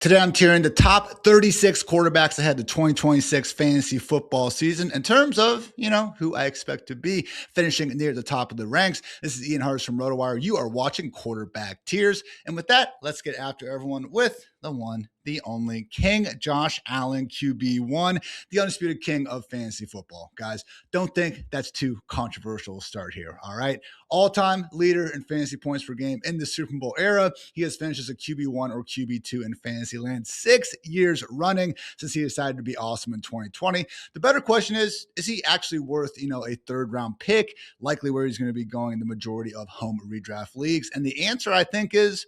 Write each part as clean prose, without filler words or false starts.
Today, I'm tiering the top 36 quarterbacks ahead the 2026 fantasy football season in terms of, who I expect to be finishing near the top of the ranks. This is Ian Harris from RotoWire. You are watching Quarterback Tiers. And with that, let's get after everyone with the one, the only King Josh Allen, QB1, the undisputed king of fantasy football. Guys, don't think that's too controversial to start here, all right? All-time leader in fantasy points per game in the Super Bowl era. He has finished as a QB1 or QB2 in fantasy land 6 years running since he decided to be awesome in 2020. The better question is he actually worth, a third-round pick, likely where he's going to be going in the majority of home redraft leagues? And the answer, I think, is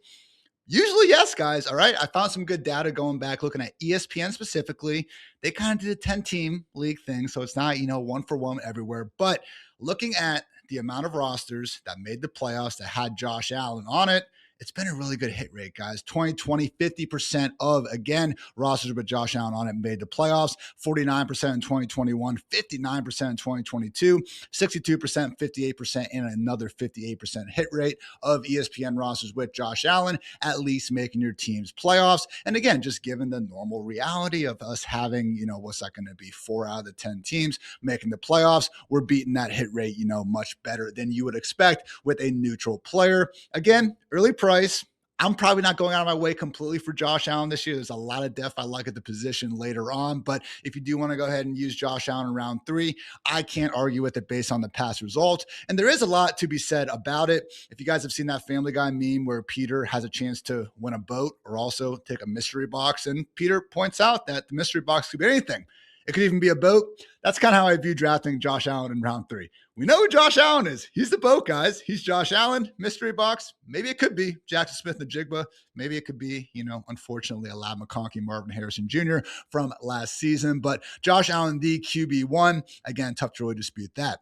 usually yes, guys. All right. I found some good data going back, looking at ESPN specifically. They kind of did a 10-team league thing. So it's not, one for one everywhere. But looking at the amount of rosters that made the playoffs that had Josh Allen on it, it's been a really good hit rate, guys. 2020, 50% of, again, rosters with Josh Allen on it made the playoffs. 49% in 2021, 59% in 2022, 62%, 58%, and another 58% hit rate of ESPN rosters with Josh Allen, at least making your team's playoffs. And again, just given the normal reality of us having, what's that going to be, 4 out of the 10 teams making the playoffs, we're beating that hit rate, much better than you would expect with a neutral player. Again, early price. I'm probably not going out of my way completely for Josh Allen this year. There's a lot of depth I like at the position later on. But if you do want to go ahead and use Josh Allen in round 3, I can't argue with it based on the past results. And there is a lot to be said about it. If you guys have seen that Family Guy meme where Peter has a chance to win a boat or also take a mystery box, and Peter points out that the mystery box could be anything. It could even be a boat. That's kind of how I view drafting Josh Allen in round 3. We know who Josh Allen is. He's the boat, guys. He's Josh Allen, mystery box. Maybe it could be Jackson Smith and Jigba. Maybe it could be, unfortunately, a Lab McConkey, Marvin Harrison Jr. from last season. But Josh Allen, the QB1, again, tough to really dispute that.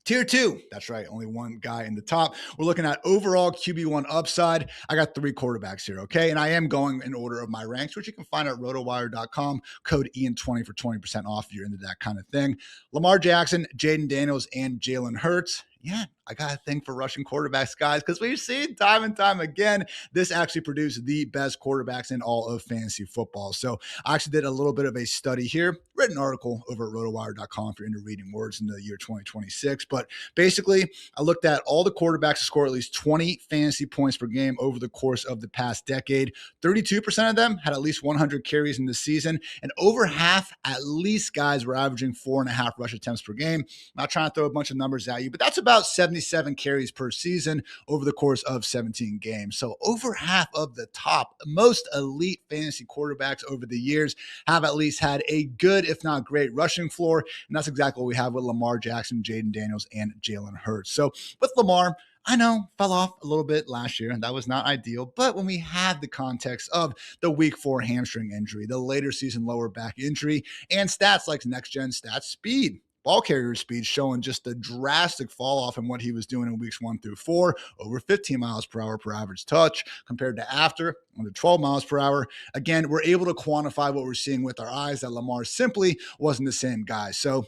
Tier 2, that's right, only one guy in the top. We're looking at overall QB1 upside. I got 3 quarterbacks here, okay? And I am going in order of my ranks, which you can find at rotowire.com. Code Ian20 for 20% off if you're into that kind of thing. Lamar Jackson, Jayden Daniels, and Jalen Hurts. Yeah, I got a thing for rushing quarterbacks, guys, because we've seen time and time again, this actually produced the best quarterbacks in all of fantasy football. So I actually did a little bit of a study here, written article over at rotowire.com if you're into reading words in the year 2026. But basically, I looked at all the quarterbacks to score at least 20 fantasy points per game over the course of the past decade. 32% of them had at least 100 carries in the season, and over half, at least, guys, were averaging 4.5 rush attempts per game. I'm not trying to throw a bunch of numbers at you, but that's about 77 carries per season over the course of 17 games. So over half of the top, most elite fantasy quarterbacks over the years have at least had a good, if not great, rushing floor. And that's exactly what we have with Lamar Jackson, Jayden Daniels, and Jalen Hurts. So with Lamar, I know, fell off a little bit last year, and that was not ideal. But when we have the context of the week 4 hamstring injury, the later season lower back injury, and stats like next-gen stats, speed, ball carrier speed showing just a drastic fall off in what he was doing in weeks 1 through 4, over 15 miles per hour per average touch compared to after under 12 miles per hour. Again, we're able to quantify what we're seeing with our eyes that Lamar simply wasn't the same guy. So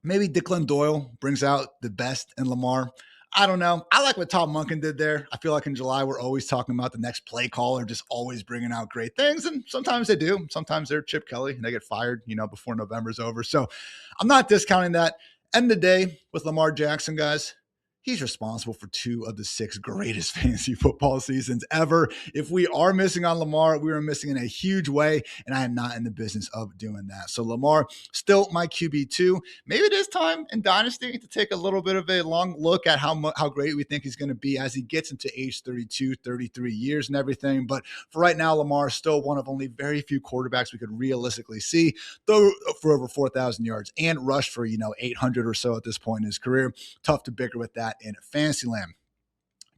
maybe Declan Doyle brings out the best in Lamar. I don't know. I like what Tom Monken did there. I feel like in July, we're always talking about the next play caller, just always bringing out great things. And sometimes they do. Sometimes they're Chip Kelly and they get fired, before November's over. So I'm not discounting that. End of the day with Lamar Jackson, guys, he's responsible for 2 of the 6 greatest fantasy football seasons ever. If we are missing on Lamar, we are missing in a huge way, and I am not in the business of doing that. So Lamar, still my QB2. Maybe it is time in Dynasty to take a little bit of a long look at how great we think he's going to be as he gets into age 32, 33 years and everything. But for right now, Lamar is still one of only very few quarterbacks we could realistically see throw for over 4,000 yards and rush for, 800 or so at this point in his career. Tough to bicker with that in Fantasyland.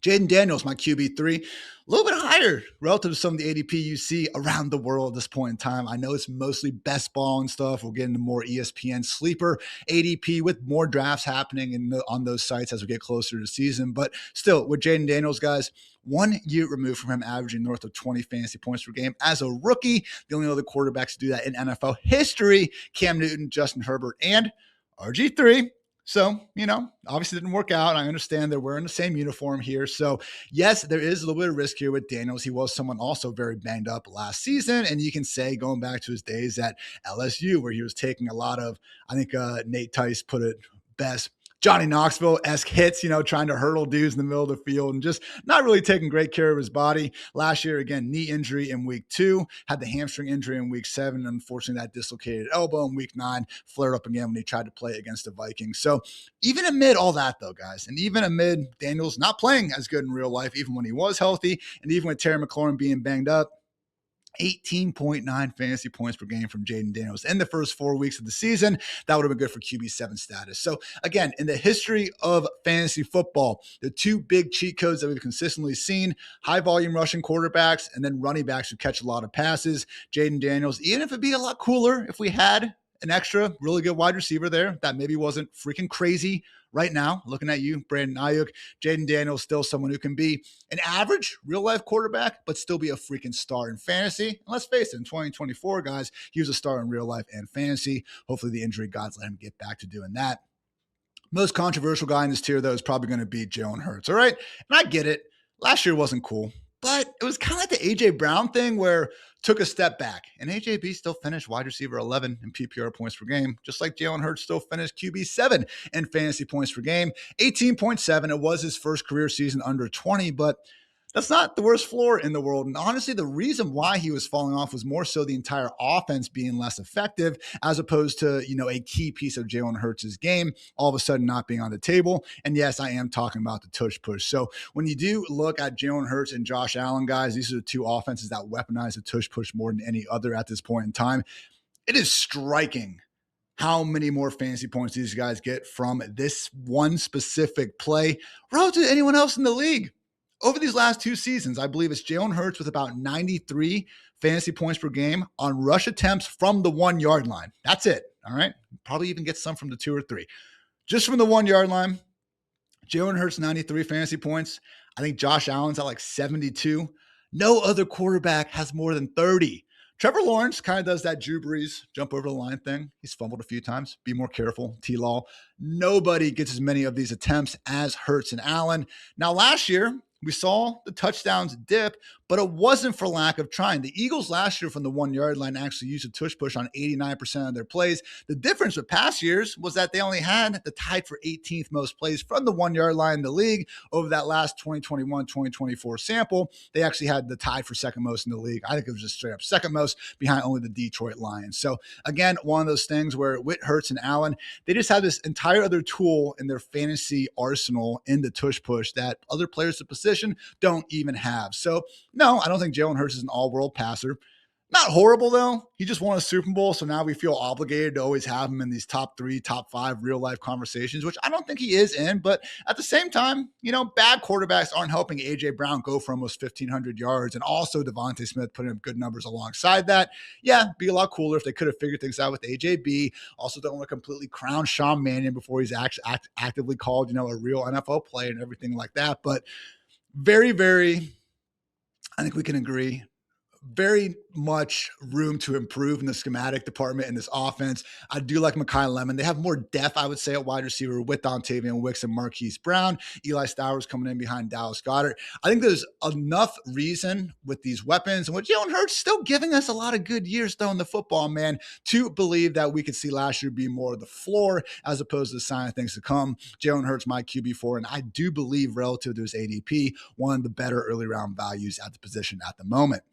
Jayden Daniels, my QB3, a little bit higher relative to some of the ADP you see around the world at this point in time. I know it's mostly best ball and stuff. We'll get into more ESPN sleeper ADP with more drafts happening on those sites as we get closer to the season. But still, with Jayden Daniels, guys, 1 year removed from him averaging north of 20 fantasy points per game as a rookie. The only other quarterbacks to do that in NFL history, Cam Newton, Justin Herbert, and RG3. So, obviously didn't work out. I understand they're wearing the same uniform here. So, yes, there is a little bit of risk here with Daniels. He was someone also very banged up last season. And you can say, going back to his days at LSU, where he was taking a lot of, I think Nate Tice put it best, Johnny Knoxville-esque hits, trying to hurdle dudes in the middle of the field and just not really taking great care of his body. Last year, again, knee injury in week 2, had the hamstring injury in week 7. Unfortunately, that dislocated elbow in week 9, flared up again when he tried to play against the Vikings. So even amid all that, though, guys, and even amid Daniels not playing as good in real life, even when he was healthy, and even with Terry McLaurin being banged up, 18.9 fantasy points per game from Jayden Daniels in the first 4 weeks of the season. That would have been good for QB7 status. So again, in the history of fantasy football, the 2 big cheat codes that we've consistently seen, high volume rushing quarterbacks and then running backs who catch a lot of passes. Jayden Daniels, even if it'd be a lot cooler if we had an extra really good wide receiver there that maybe wasn't freaking crazy right now, looking at you, Brandon Ayuk, Jayden Daniels, still someone who can be an average real life quarterback, but still be a freaking star in fantasy. And let's face it, in 2024, guys, he was a star in real life and fantasy. Hopefully the injury gods let him get back to doing that. Most controversial guy in this tier, though, is probably going to be Jalen Hurts. All right. And I get it. Last year wasn't cool, but it was kind of like the A.J. Brown thing where took a step back. And AJB still finished wide receiver 11 in PPR points per game, just like Jalen Hurts still finished QB7 in fantasy points per game. 18.7. It was his first career season under 20, but that's not the worst floor in the world. And honestly, the reason why he was falling off was more so the entire offense being less effective, as opposed to, a key piece of Jalen Hurts' game all of a sudden not being on the table. And yes, I am talking about the tush push. So when you do look at Jalen Hurts and Josh Allen, guys, these are the 2 offenses that weaponize the tush push more than any other at this point in time. It is striking how many more fantasy points these guys get from this one specific play relative to anyone else in the league. Over these last 2 seasons, I believe it's Jalen Hurts with about 93 fantasy points per game on rush attempts from the 1-yard line. That's it. All right. Probably even get some from the 2 or 3. Just from the 1-yard line, Jalen Hurts 93 fantasy points. I think Josh Allen's at like 72. No other quarterback has more than 30. Trevor Lawrence kind of does that Drew Brees jump over the line thing. He's fumbled a few times. Be more careful, T-Law. Nobody gets as many of these attempts as Hurts and Allen. Now, last year, we saw the touchdowns dip, but it wasn't for lack of trying. The Eagles last year from the 1-yard line actually used a tush push on 89% of their plays. The difference with past years was that they only had the tied for 18th most plays from the 1-yard line in the league over that last 2021-2024 sample. They actually had the tied for second most in the league. I think it was just straight up second most behind only the Detroit Lions. So again, one of those things where with Hurts and Allen, they just have this entire other tool in their fantasy arsenal in the tush push that other players at position don't even have. So no, I don't think Jalen Hurts is an all-world passer. Not horrible, though. He just won a Super Bowl, so now we feel obligated to always have him in these top 3, top 5 real-life conversations, which I don't think he is in. But at the same time, bad quarterbacks aren't helping A.J. Brown go for almost 1,500 yards, and also Devontae Smith putting up good numbers alongside that. Yeah, it'd be a lot cooler if they could have figured things out with AJB. Also don't want to completely crown Sean Mannion before he's actively called, a real NFL player and everything like that. But very, very, I think we can agree, very much room to improve in the schematic department in this offense. I do like Mekhi Lemon. They have more depth, I would say, at wide receiver with Dontavian Wicks and Marquise Brown. Eli Stowers coming in behind Dallas Goedert. I think there's enough reason with these weapons and with Jalen Hurts still giving us a lot of good years throwing the football, man, to believe that we could see last year be more of the floor as opposed to the sign of things to come. Jalen Hurts, my QB4, and I do believe relative to his ADP, one of the better early round values at the position at the moment.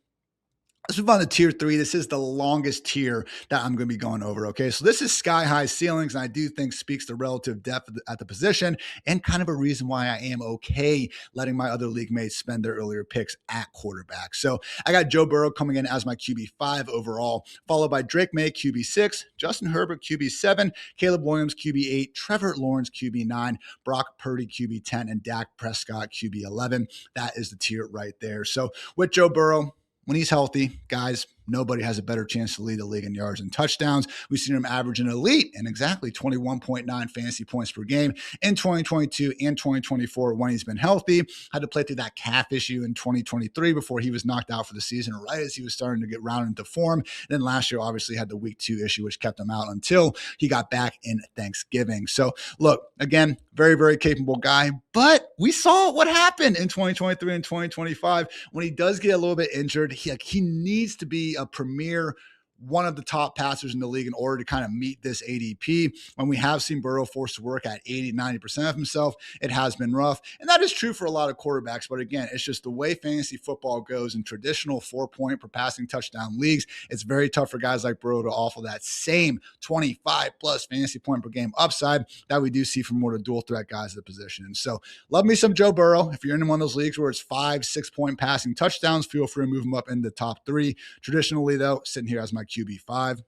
Let's move on to tier 3. This is the longest tier that I'm going to be going over, okay? So this is sky-high ceilings, and I do think speaks to relative depth at the position and kind of a reason why I am okay letting my other league mates spend their earlier picks at quarterback. So I got Joe Burrow coming in as my QB5 overall, followed by Drake May, QB6, Justin Herbert, QB7, Caleb Williams, QB8, Trevor Lawrence, QB9, Brock Purdy, QB10, and Dak Prescott, QB11. That is the tier right there. So with Joe Burrow, when he's healthy, guys, nobody has a better chance to lead the league in yards and touchdowns. We've seen him average an elite and exactly 21.9 fantasy points per game in 2022 and 2024 when he's been healthy. Had to play through that calf issue in 2023 before he was knocked out for the season, right as he was starting to get rounded into form. Then last year, obviously, had the week 2 issue, which kept him out until he got back in Thanksgiving. So, look, again, very, very capable guy. But we saw what happened in 2023 and 2025 when he does get a little bit injured. He needs to be a premier, one of the top passers in the league in order to kind of meet this ADP. When we have seen Burrow forced to work at 80, 90% of himself, it has been rough. And that is true for a lot of quarterbacks. But again, it's just the way fantasy football goes in traditional 4-point per passing touchdown leagues. It's very tough for guys like Burrow to offer that same 25 plus fantasy point per game upside that we do see from more of the dual threat guys at the position. And so love me some Joe Burrow. If you're in one of those leagues where it's 5-6 point passing touchdowns, feel free to move him up in the top 3. Traditionally, though, sitting here as my QB5.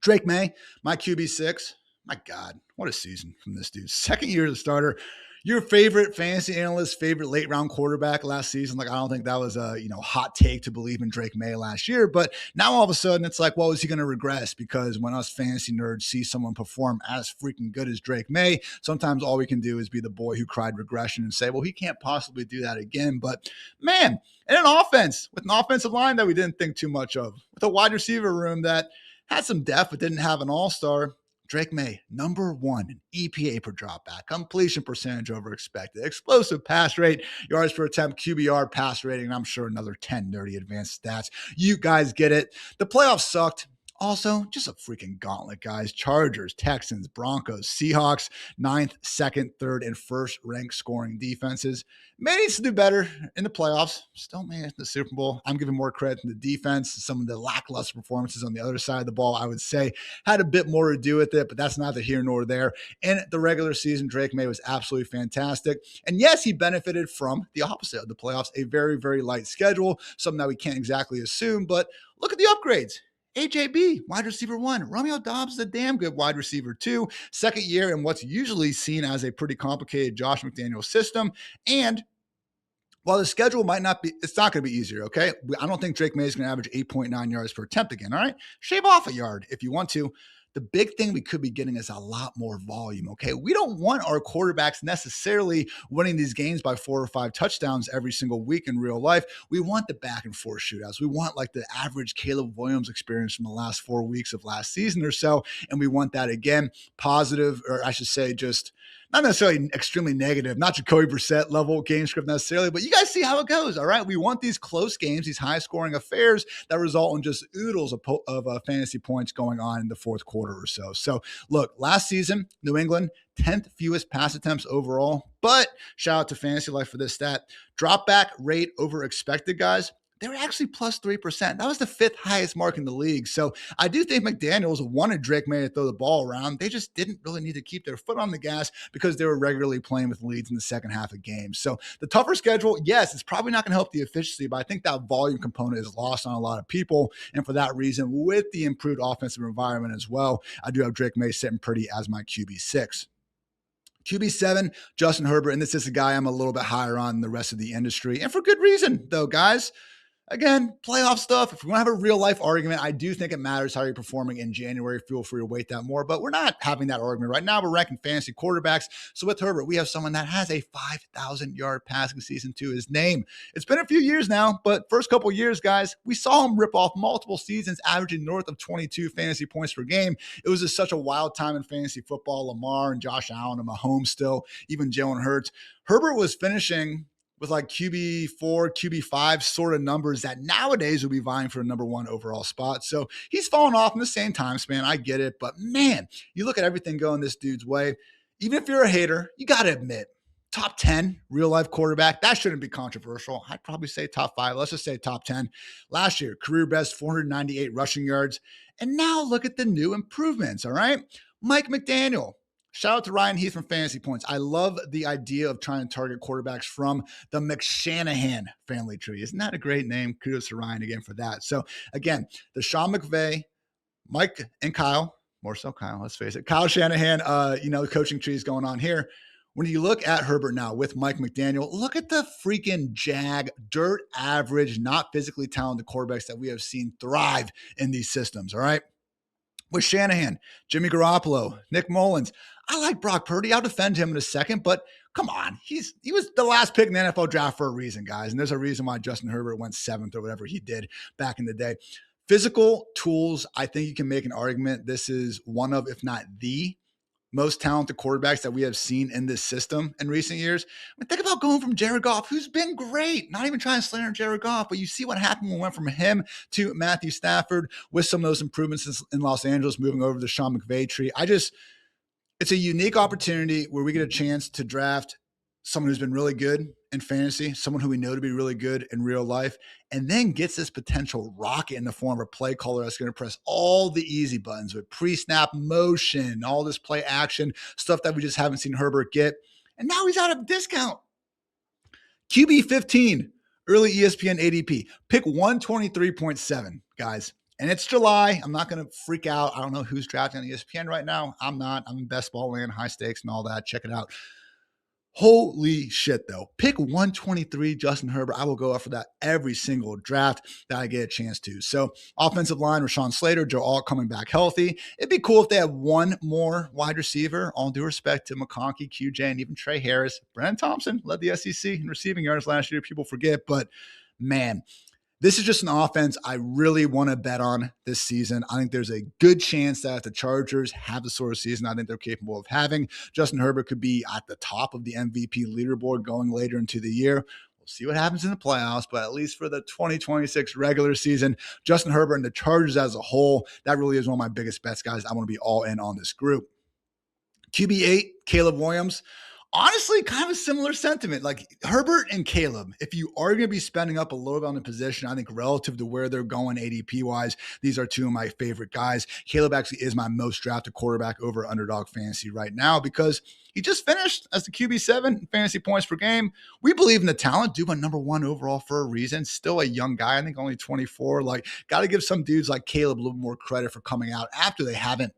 Drake May, my QB6. My God, what a season from this dude. Second year as a starter. Your favorite fantasy analyst, favorite late round quarterback last season. Like, I don't think that was a hot take to believe in Drake May last year. But now all of a sudden it's like, well, is he going to regress? Because when us fantasy nerds see someone perform as freaking good as Drake May, sometimes all we can do is be the boy who cried regression and say, well, he can't possibly do that again. But man, and an offense with an offensive line that we didn't think too much of, with a wide receiver room that had some depth but didn't have an all-star. Drake May, number 1 in EPA per dropback, completion percentage over expected, explosive pass rate, yards per attempt, QBR pass rating, and I'm sure another 10 nerdy advanced stats. You guys get it. The playoffs sucked. Also, just a freaking gauntlet, guys. Chargers, Texans, Broncos, Seahawks, 9th, 2nd, 3rd, and 1st ranked scoring defenses. May needs to do better in the playoffs. Still made it in the Super Bowl. I'm giving more credit to the defense. Some of the lackluster performances on the other side of the ball, I would say, had a bit more to do with it, but that's neither here nor there. In the regular season, Drake May was absolutely fantastic. And yes, he benefited from the opposite of the playoffs, a very, very light schedule, something that we can't exactly assume, but look at the upgrades. AJB, wide receiver 1. Romeo Doubs is a damn good wide receiver 2. Second year in what's usually seen as a pretty complicated Josh McDaniels system. And while the schedule might not be, it's not going to be easier, okay? I don't think Drake May is going to average 8.9 yards per attempt again, all right? Shave off a yard if you want to. The big thing we could be getting is a lot more volume, okay? We don't want our quarterbacks necessarily winning these games by 4 or 5 touchdowns every single week in real life. We want the back and forth shootouts. We want like the average Caleb Williams experience from the last 4 weeks of last season or so, and we want that again, positive, or I should say just not necessarily extremely negative, not Jacoby Brissett level game script necessarily, but you guys see how it goes, all right? We want these close games, these high-scoring affairs that result in just oodles of fantasy points going on in the fourth quarter or so. So, look, last season, New England, 10th fewest pass attempts overall, but shout out to Fantasy Life for this stat. Drop back rate over expected, guys. They were actually plus 3%. That was the 5th highest mark in the league. So I do think McDaniels wanted Drake May to throw the ball around. They just didn't really need to keep their foot on the gas because they were regularly playing with leads in the second half of games. So the tougher schedule, yes, it's probably not going to help the efficiency, but I think that volume component is lost on a lot of people. And for that reason, with the improved offensive environment as well, I do have Drake May sitting pretty as my QB6. QB7, Justin Herbert, and this is a guy I'm a little bit higher on than the rest of the industry. And for good reason, though, guys. Again, playoff stuff. If we're going to have a real life argument, I do think it matters how you're performing in January. Feel free to weight that more, but we're not having that argument right now. We're ranking fantasy quarterbacks. So with Herbert, we have someone that has a 5,000 yard passing season to his name. It's been a few years now, but first couple years, guys, we saw him rip off multiple seasons, averaging north of 22 fantasy points per game. It was just such a wild time in fantasy football. Lamar and Josh Allen and Mahomes still, even Jalen Hurts. Herbert was finishing with like QB4, QB5 sort of numbers that nowadays would be vying for a number 1 overall spot. So he's fallen off in the same time span. I get it. But man, you look at everything going this dude's way. Even if you're a hater, you got to admit, top 10 real life quarterback, that shouldn't be controversial. I'd probably say top 5. Let's just say top 10. Last year, career best 498 rushing yards. And now look at the new improvements, all right? Mike McDaniel. Shout out to Ryan Heath from Fantasy Points. I love the idea of trying to target quarterbacks from the McShanahan family tree. Isn't that a great name? Kudos to Ryan again for that. So again, the Sean McVay, Mike and Kyle, more so Kyle, let's face it, Kyle Shanahan, the coaching tree is going on here. When you look at Herbert now with Mike McDaniel, look at the freaking dirt average, not physically talented quarterbacks that we have seen thrive in these systems, all right? With Shanahan, Jimmy Garoppolo, Nick Mullins. I like Brock Purdy. I'll defend him in a second, but come on. He was the last pick in the NFL draft for a reason, guys. And there's a reason why Justin Herbert went 7th or whatever he did back in the day. Physical tools, I think you can make an argument. This is one of, if not the most talented quarterbacks that we have seen in this system in recent years. I mean, think about going from Jared Goff, who's been great, not even trying to slander Jared Goff, but you see what happened when we went from him to Matthew Stafford with some of those improvements in Los Angeles, moving over to the Sean McVay tree. It's a unique opportunity where we get a chance to draft someone who's been really good in fantasy, someone who we know to be really good in real life, and then gets this potential rocket in the form of a play caller that's going to press all the easy buttons with pre-snap motion, all this play action, stuff that we just haven't seen Herbert get. And now he's out of discount. QB15, early ESPN ADP, pick 123.7, guys. And it's July. I'm not going to freak out. I don't know who's drafting on ESPN right now. I'm not. I'm in best ball land, high stakes and all that. Check it out. Holy shit, though. Pick 123, Justin Herbert. I will go after that every single draft that I get a chance to. So, offensive line, Rashawn Slater, Joe Alt coming back healthy. It'd be cool if they had one more wide receiver, all due respect to McConkey, QJ, and even Trey Harris. Brennan Thompson led the SEC in receiving yards last year. People forget, but man, this is just an offense I really want to bet on this season. I think there's a good chance that if the Chargers have the sort of season I think they're capable of having, Justin Herbert could be at the top of the MVP leaderboard going later into the year. We'll see what happens in the playoffs, but at least for the 2026 regular season, Justin Herbert and the Chargers as a whole, that really is one of my biggest bets, guys. I want to be all in on this group. QB8, Caleb Williams. Honestly, kind of a similar sentiment. Like Herbert and Caleb, if you are going to be spending up a little bit on the position, I think relative to where they're going ADP-wise, these are two of my favorite guys. Caleb actually is my most drafted quarterback over Underdog Fantasy right now because he just finished as the QB7 in fantasy points per game. We believe in the talent. Dude went number 1 overall for a reason. Still a young guy. I think only 24. Like, got to give some dudes like Caleb a little more credit for coming out after they haven't,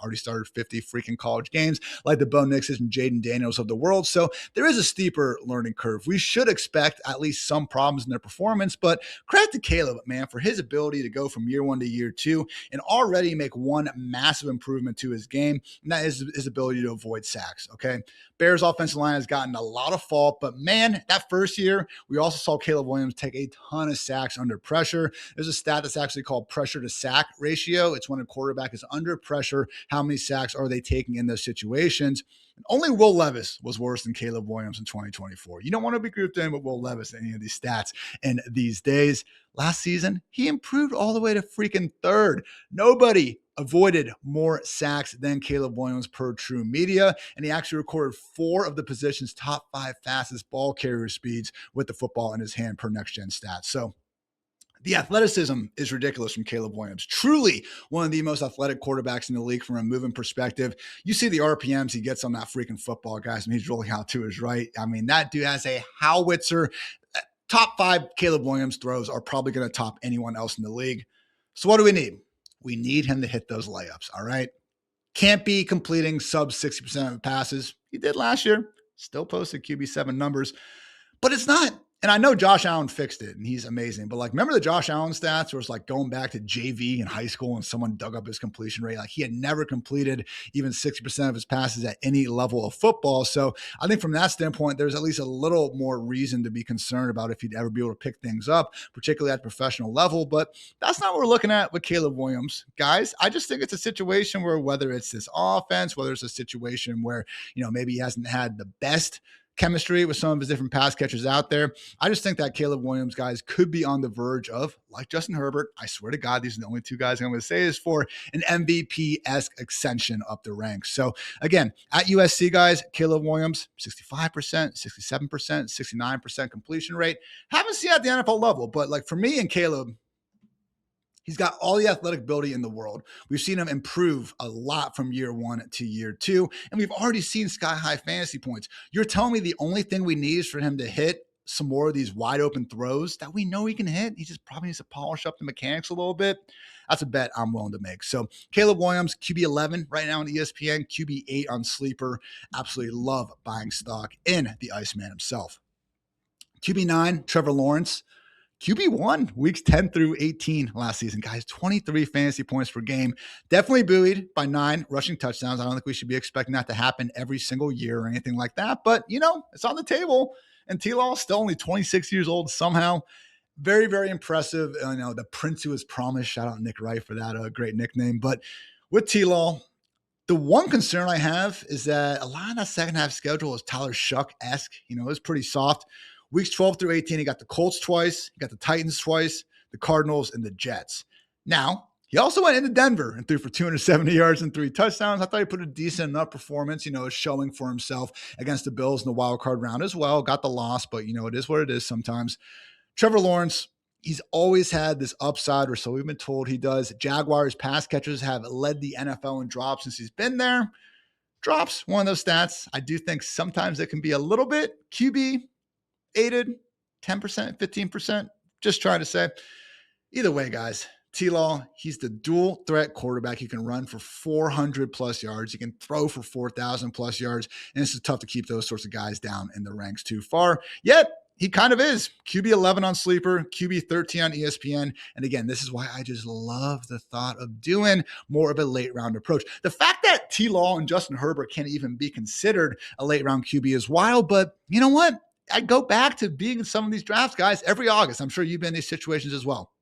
already started 50 freaking college games like the Bo Nixes and Jayden Daniels of the world. So there is a steeper learning curve. We should expect at least some problems in their performance, but credit to Caleb, man, for his ability to go from year 1 to year 2 and already make one massive improvement to his game, and that is his ability to avoid sacks. Okay. Bears offensive line has gotten a lot of fault, but man, that first year, we also saw Caleb Williams take a ton of sacks under pressure. There's a stat that's actually called pressure to sack ratio. It's when a quarterback is under pressure, how many sacks are they taking in those situations? And only Will Levis was worse than Caleb Williams in 2024. You don't want to be grouped in with Will Levis in any of these stats in these days. Last season, he improved all the way to freaking 3rd. Nobody avoided more sacks than Caleb Williams per True Media, and he actually recorded 4 of the position's top 5 fastest ball carrier speeds with the football in his hand per Next Gen Stats. So the athleticism is ridiculous from Caleb Williams. Truly one of the most athletic quarterbacks in the league from a moving perspective. You see the RPMs he gets on that freaking football, guys. I mean, he's rolling out to his right. I mean, that dude has a howitzer. Top 5 Caleb Williams throws are probably going to top anyone else in the league. So what do we need? We need him to hit those layups, all right? Can't be completing sub 60% of the passes. He did last year. Still posted QB7 numbers. But it's not. And I know Josh Allen fixed it, and he's amazing. But, remember the Josh Allen stats where it's going back to JV in high school and someone dug up his completion rate? He had never completed even 60% of his passes at any level of football. So I think from that standpoint, there's at least a little more reason to be concerned about if he'd ever be able to pick things up, particularly at the professional level. But that's not what we're looking at with Caleb Williams. Guys, I just think it's a situation where whether it's this offense, whether it's a situation where, maybe he hasn't had the best chemistry with some of his different pass catchers out there. I just think that Caleb Williams, guys, could be on the verge of, like Justin Herbert, I swear to God, these are the only 2 guys I'm going to say this for, an MVP-esque ascension up the ranks. So again, at USC, guys, Caleb Williams, 65%, 67%, 69% completion rate. Haven't seen at the NFL level, but for me and Caleb, he's got all the athletic ability in the world. We've seen him improve a lot from year 1 to year 2, and we've already seen sky-high fantasy points. You're telling me the only thing we need is for him to hit some more of these wide open throws that we know he can hit. He just probably needs to polish up the mechanics a little bit. That's a bet I'm willing to make. So Caleb Williams, QB11 right now on ESPN, QB8 on Sleeper. Absolutely love buying stock in the Iceman himself. QB9, Trevor Lawrence. QB1, weeks 10 through 18 last season. Guys, 23 fantasy points per game. Definitely buoyed by 9 rushing touchdowns. I don't think we should be expecting that to happen every single year or anything like that. But, it's on the table. And T-Law is still only 26 years old somehow. Very, very impressive. The Prince who was promised. Shout out Nick Wright for that great nickname. But with T-Law, the one concern I have is that a lot of that second half schedule is Tyler Shuck-esque. It was pretty soft. Weeks 12 through 18, he got the Colts twice, he got the Titans twice, the Cardinals, and the Jets. Now, he also went into Denver and threw for 270 yards and 3 touchdowns. I thought he put a decent enough performance, showing for himself against the Bills in the wild card round as well. Got the loss, but it is what it is sometimes. Trevor Lawrence, he's always had this upside, or so we've been told he does. Jaguars pass catchers have led the NFL in drops since he's been there. Drops, one of those stats. I do think sometimes it can be a little bit QB aided, 10%, 15%, just trying to say. Either way, guys, T-Law, he's the dual threat quarterback. He can run for 400 plus yards. He can throw for 4,000 plus yards. And it's tough to keep those sorts of guys down in the ranks too far. Yet, he kind of is. QB 11 on Sleeper, QB 13 on ESPN. And again, this is why I just love the thought of doing more of a late round approach. The fact that T-Law and Justin Herbert can't even be considered a late round QB is wild, but you know what? I go back to being in some of these drafts, guys, every August. I'm sure you've been in these situations as well.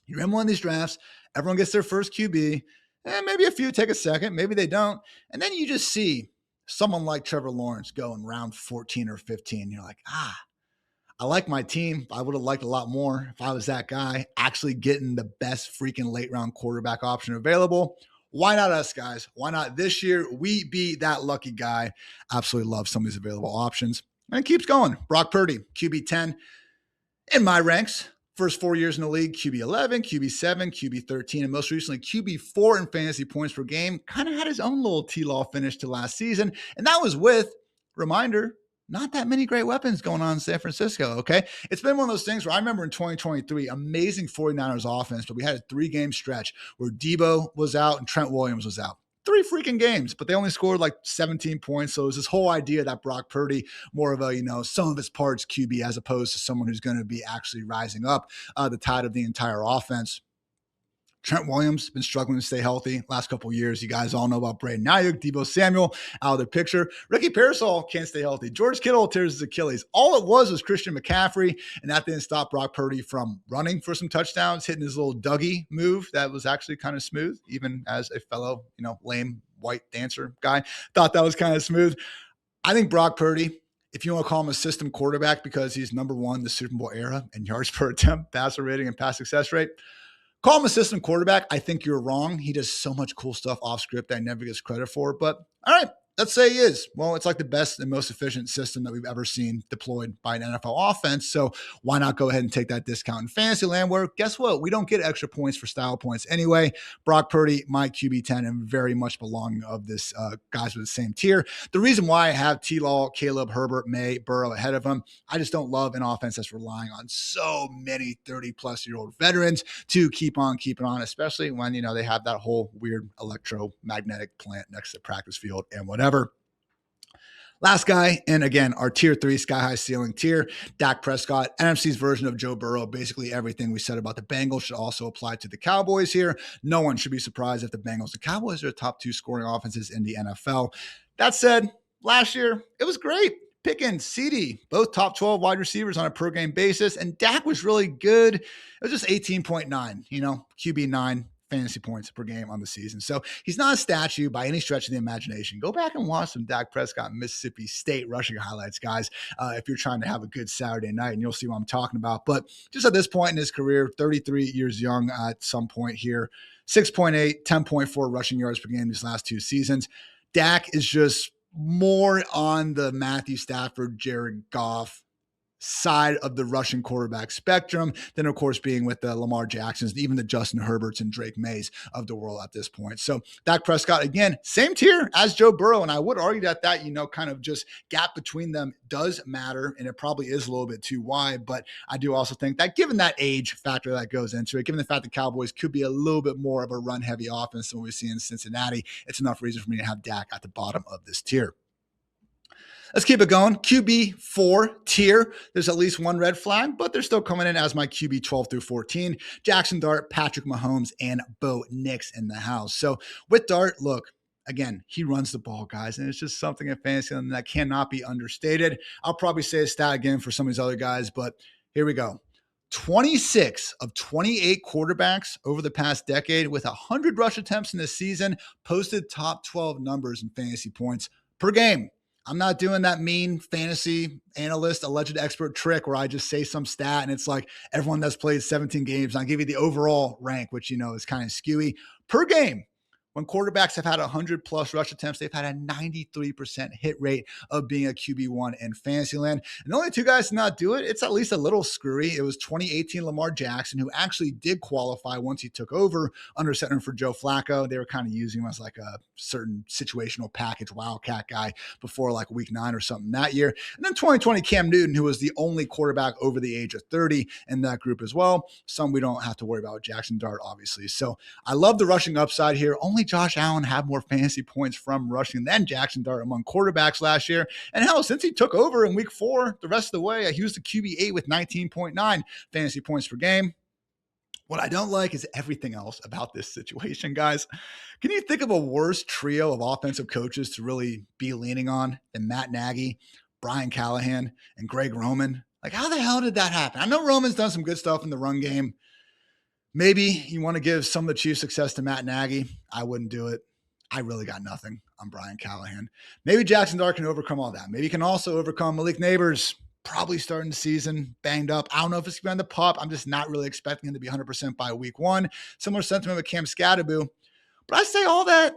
You're in one of these drafts, everyone gets their first QB, and maybe a few take a second, maybe they don't. And then you just see someone like Trevor Lawrence go in round 14 or 15. You're like, I like my team. I would have liked a lot more if I was that guy actually getting the best freaking late round quarterback option available. Why not us, guys? Why not this year? We be that lucky guy. Absolutely love some of these available options. And it keeps going. Brock Purdy, QB10 in my ranks. First 4 years in the league, QB11, QB7, QB13, and most recently QB4 in fantasy points per game. Kind of had his own little T-Law finish to last season. And that was with, reminder, not that many great weapons going on in San Francisco, okay? It's been one of those things where I remember in 2023, amazing 49ers offense, but we had a 3-game stretch where Debo was out and Trent Williams was out. 3 freaking games, but they only scored like 17 points. So it was this whole idea that Brock Purdy, more of a, some of his parts QB as opposed to someone who's going to be actually rising up the tide of the entire offense. Trent Williams been struggling to stay healthy last couple of years. You guys all know about Brandon Ayuk, Debo Samuel out of the picture. Ricky Pearsall can't stay healthy. George Kittle tears his Achilles. All it was Christian McCaffrey, and that didn't stop Brock Purdy from running for some touchdowns, hitting his little Dougie move that was actually kind of smooth, even as a fellow, lame white dancer guy. Thought that was kind of smooth. I think Brock Purdy, if you want to call him a system quarterback because he's number 1 the Super Bowl era in yards per attempt, passer rating, and pass success rate, call him a system quarterback. I think you're wrong. He does so much cool stuff off script that he never gets credit for. But all right, let's say he is. Well, it's like the best and most efficient system that we've ever seen deployed by an NFL offense. So why not go ahead and take that discount in fantasy land where, guess what? We don't get extra points for style points anyway. Brock Purdy, my QB10, and very much belonging of this guys with the same tier. The reason why I have T-Law, Caleb, Herbert, May, Burrow ahead of him, I just don't love an offense that's relying on so many 30-plus-year-old veterans to keep on keeping on, especially when, they have that whole weird electromagnetic plant next to the practice field and whatever. Last guy, and again, our tier 3 sky high ceiling tier, Dak Prescott, NFC's version of Joe Burrow. Basically everything we said about the Bengals should also apply to the Cowboys here. No one should be surprised if the Bengals, the Cowboys are the top 2 scoring offenses in the NFL. That said, last year, it was great. Pickens, CD, both top 12 wide receivers on a per game basis, and Dak was really good. It was just 18.9, QB9 fantasy points per game on the season. So he's not a statue by any stretch of the imagination. Go back and watch some Dak Prescott Mississippi State rushing highlights, guys, if you're trying to have a good Saturday night, and you'll see what I'm talking about. But just at this point in his career, 33 years young at some point here, 6.8, 10.4 rushing yards per game these last 2 seasons. Dak is just more on the Matthew Stafford, Jared Goff side of the Russian quarterback spectrum than, of course, being with the Lamar Jacksons, even the Justin Herberts and Drake Mays of the world at this point. So Dak Prescott, again, same tier as Joe Burrow. And I would argue that, kind of just gap between them does matter. And it probably is a little bit too wide. But I do also think that given that age factor that goes into it, given the fact that Cowboys could be a little bit more of a run heavy offense than what we see in Cincinnati, it's enough reason for me to have Dak at the bottom of this tier. Let's keep it going. QB4 tier. There's at least one red flag, but they're still coming in as my QB 12 through 14. Jaxson Dart, Patrick Mahomes, and Bo Nix in the house. So with Dart, look, again, he runs the ball, guys, and it's just something in fantasy that cannot be understated. I'll probably say a stat again for some of these other guys, but here we go. 26 of 28 quarterbacks over the past decade with 100 rush attempts in this season posted top 12 numbers in fantasy points per game. I'm not doing that mean fantasy analyst, alleged expert trick where I just say some stat and it's like everyone that's played 17 games. I'll give you the overall rank, which, is kind of skewy per game. When quarterbacks have had 100 plus rush attempts, they've had a 93% hit rate of being a QB1 in Fantasyland. And the only two guys to not do it, it's at least a little screwy. It was 2018 Lamar Jackson, who actually did qualify once he took over under center for Joe Flacco. They were kind of using him as like a certain situational package wildcat guy before like week 9 or something that year. And then 2020 Cam Newton, who was the only quarterback over the age of 30 in that group as well. Some we don't have to worry about with Jaxson Dart, obviously. So I love the rushing upside here. Only Josh Allen had more fantasy points from rushing than Jaxson Dart among quarterbacks last year. And hell, since he took over in week 4, the rest of the way, he was the QB8 with 19.9 fantasy points per game. What I don't like is everything else about this situation, guys. Can you think of a worse trio of offensive coaches to really be leaning on than Matt Nagy, Brian Callahan, and Greg Roman? Like, how the hell did that happen? I know Roman's done some good stuff in the run game. Maybe you want to give some of the Chiefs success to Matt Nagy. I wouldn't do it. I really got nothing on Brian Callahan. Maybe Jaxson Dart can overcome all that. Maybe he can also overcome Malik Neighbors, probably starting the season banged up. I don't know if it's going to pop. I'm just not really expecting him to be 100% by week 1. Similar sentiment with Cam Scatterboo. But I say all that,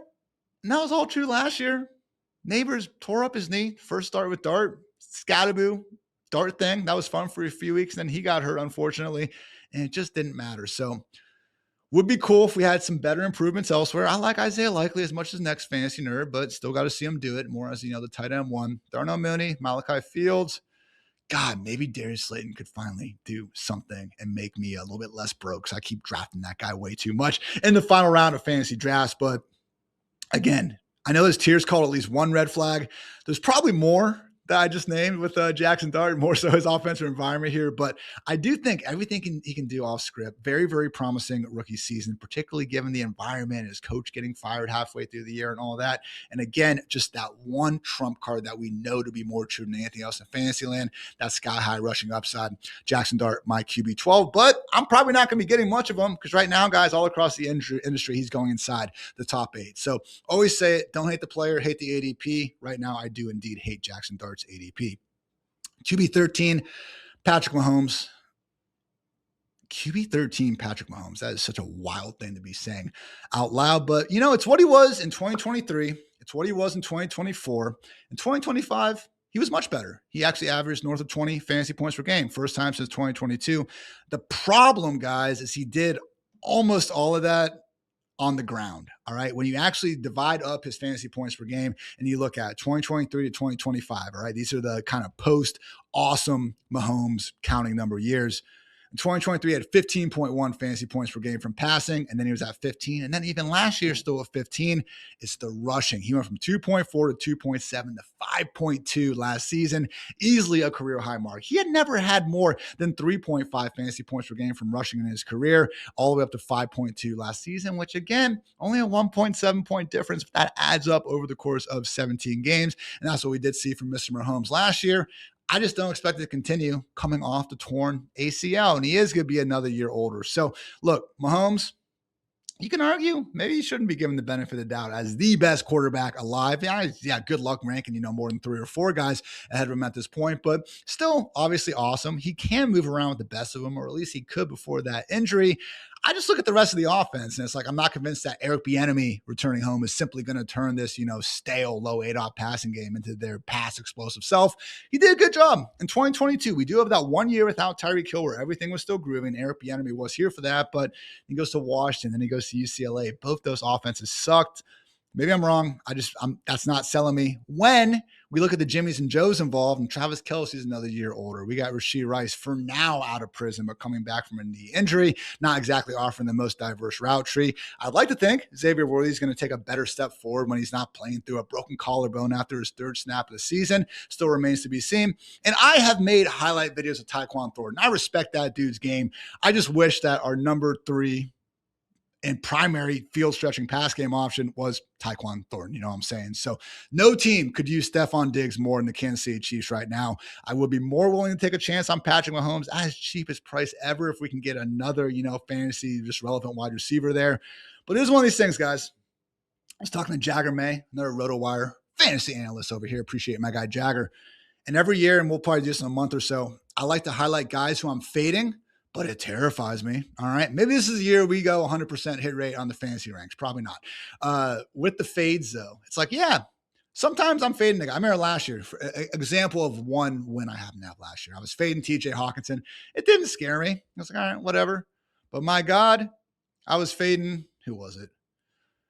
and that was all true last year. Neighbors tore up his knee. First start with Dart. Scatterboo, Dart thing. That was fun for a few weeks. Then he got hurt, unfortunately. And it just didn't matter. So would be cool if we had some better improvements elsewhere. I like Isaiah Likely as much as next fantasy nerd, but still got to see him do it more as, the tight end one. Darnell Mooney, Malachi Fields. God, maybe Darius Slayton could finally do something and make me a little bit less broke because I keep drafting that guy way too much in the final round of fantasy drafts. But again, I know there's tiers called at least one red flag. There's probably more that I just named with Jaxson Dart, more so his offensive environment here. But I do think everything he can do off script, very, very promising rookie season, particularly given the environment, his coach getting fired halfway through the year and all that. And again, just that one trump card that we know to be more true than anything else in Fantasyland, that sky high rushing upside. Jaxson Dart, my QB 12, but I'm probably not going to be getting much of him because right now, guys, all across the industry, he's going inside the top 8. So always say it, don't hate the player, hate the ADP. Right now, I do indeed hate Jaxson Dart's ADP. QB 13, Patrick Mahomes. QB 13, Patrick Mahomes. That is such a wild thing to be saying out loud, but it's what he was in 2023. It's what he was in 2024. In 2025, he was much better. He actually averaged north of 20 fantasy points per game, first time since 2022. The problem, guys, is he did almost all of that on the ground. All right. When you actually divide up his fantasy points per game and you look at 2023 to 2025, all right, these are the kind of post awesome Mahomes counting number of years. In 2023, he had 15.1 fantasy points per game from passing, and then he was at 15. And then even last year, still at 15, it's the rushing. He went from 2.4 to 2.7 to 5.2 last season, easily a career high mark. He had never had more than 3.5 fantasy points per game from rushing in his career, all the way up to 5.2 last season, which again, only a 1.7 point difference, but that adds up over the course of 17 games. And that's what we did see from Mr. Mahomes last year. I just don't expect it to continue coming off the torn ACL, and he is going to be another year older. So, look, Mahomes, you can argue maybe he shouldn't be given the benefit of the doubt as the best quarterback alive. Yeah, good luck ranking, more than 3 or 4 guys ahead of him at this point, but still obviously awesome. He can move around with the best of them, or at least he could before that injury. I just look at the rest of the offense, and it's like I'm not convinced that Eric Bieniemy returning home is simply going to turn this, stale low ADOT passing game into their pass explosive self. He did a good job in 2022. We do have that 1 year without Tyreek Hill where everything was still grooving. Eric Bieniemy was here for that, but he goes to Washington, then he goes to UCLA. Both those offenses sucked. Maybe I'm wrong. That's not selling me. When we look at the Jimmies and Joes involved, and Travis Kelce's another year older. We got Rashee Rice for now out of prison, but coming back from a knee injury, not exactly offering the most diverse route tree. I'd like to think Xavier Worthy is going to take a better step forward when he's not playing through a broken collarbone after his third snap of the season. Still remains to be seen. And I have made highlight videos of Tyquan Thornton. I respect that dude's game. I just wish that our number 3 and primary field stretching pass game option was Tyquan Thornton. You know what I'm saying? So no team could use Stephon Diggs more than the Kansas City Chiefs right now. I would be more willing to take a chance on Patrick Mahomes at his cheapest price ever if we can get another, fantasy, just relevant wide receiver there. But it is one of these things, guys. I was talking to Jagger May, another RotoWire fantasy analyst over here. Appreciate my guy Jagger. And every year, and we'll probably do this in a month or so, I like to highlight guys who I'm fading, but it terrifies me. All right. Maybe this is a year we go 100% hit rate on the fantasy ranks. Probably not. With the fades, though, it's like, yeah, sometimes I'm fading the guy. I remember last year, for example of one win I happened to have last year. I was fading TJ Hawkinson. It didn't scare me. I was like, all right, whatever. But my God, I was fading. Who was it?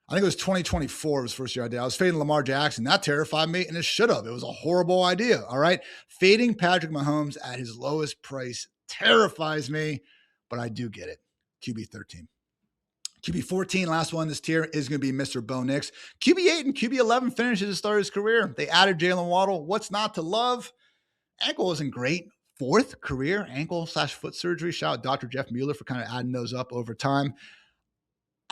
I think it was 2024. It was the first year I did. I was fading Lamar Jackson. That terrified me, and it should have. It was a horrible idea. All right. Fading Patrick Mahomes at his lowest price terrifies me, but I do get it. QB13. QB14, last one in this tier, is going to be Mr. Bo Nix. QB8 and QB11 finishes to start his career. They added Jalen Waddle. What's not to love? Ankle isn't great. 4th career ankle/foot surgery. Shout out Dr. Jeff Mueller for kind of adding those up over time.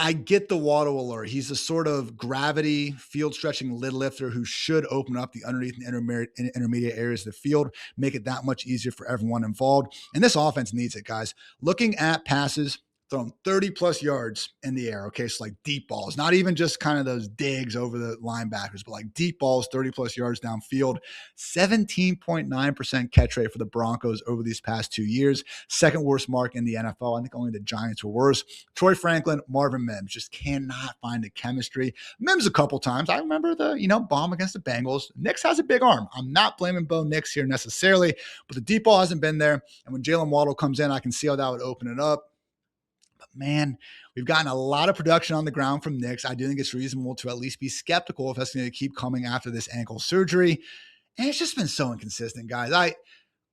I get the Waddle alert. He's a sort of gravity field stretching lid lifter who should open up the underneath and intermediate areas of the field, make it that much easier for everyone involved. And this offense needs it, guys. Looking at passes thrown 30 plus yards in the air. Okay. So like deep balls, not even just kind of those digs over the linebackers, but like deep balls, 30 plus yards downfield. 17.9% catch rate for the Broncos over these past 2 years. Second worst mark in the NFL. I think only the Giants were worse. Troy Franklin, Marvin Mims just cannot find the chemistry. Mims a couple times. I remember the, bomb against the Bengals. Nix has a big arm. I'm not blaming Bo Nix here necessarily, but the deep ball hasn't been there. And when Jalen Waddle comes in, I can see how that would open it up. But man, we've gotten a lot of production on the ground from Nix. I do think it's reasonable to at least be skeptical if that's going to keep coming after this ankle surgery. And it's just been so inconsistent, guys.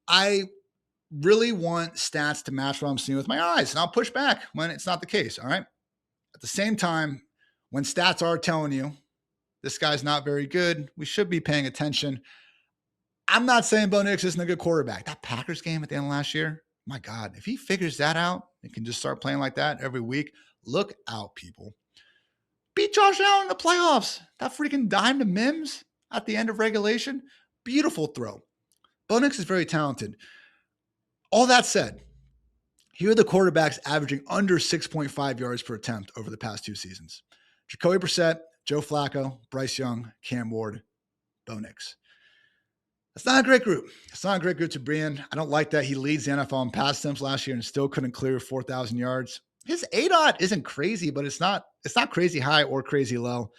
I really want stats to match what I'm seeing with my eyes, and I'll push back when it's not the case, all right? At the same time, when stats are telling you this guy's not very good, we should be paying attention. I'm not saying Bo Nix isn't a good quarterback. That Packers game at the end of last year, my God, if he figures that out and can just start playing like that every week, look out, people. Beat Josh Allen in the playoffs. That freaking dime to Mims at the end of regulation. Beautiful throw. Bo Nix is very talented. All that said, here are the quarterbacks averaging under 6.5 yards per attempt over the past 2 seasons. Jacoby Brissett, Joe Flacco, Bryce Young, Cam Ward, Bo Nix. It's not a great group. It's not a great group to be in. I don't like that he leads the NFL in pass attempts last year and still couldn't clear 4,000 yards. His ADOT isn't crazy, but it's not crazy high or crazy low.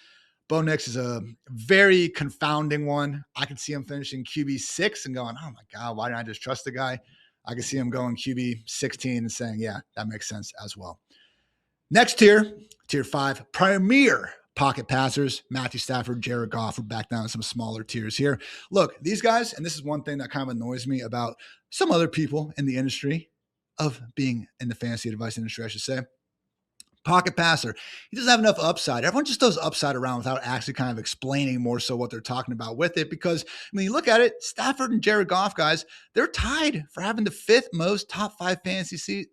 Bo Nix is a very confounding one. I could see him finishing QB6 and going, oh my God, why didn't I just trust the guy? I could see him going QB16 and saying, yeah, that makes sense as well. Next tier 5, premier pocket passers, Matthew Stafford, Jared Goff. We're back down to some smaller tiers here. Look, these guys, and this is one thing that kind of annoys me about some other people in the industry of being in the fantasy advice industry, I should say. Pocket passer. He doesn't have enough upside. Everyone just throws upside around without actually kind of explaining more so what they're talking about with it. Because when you look at it, Stafford and Jared Goff, guys, they're tied for having the 5th most top 5 fantasy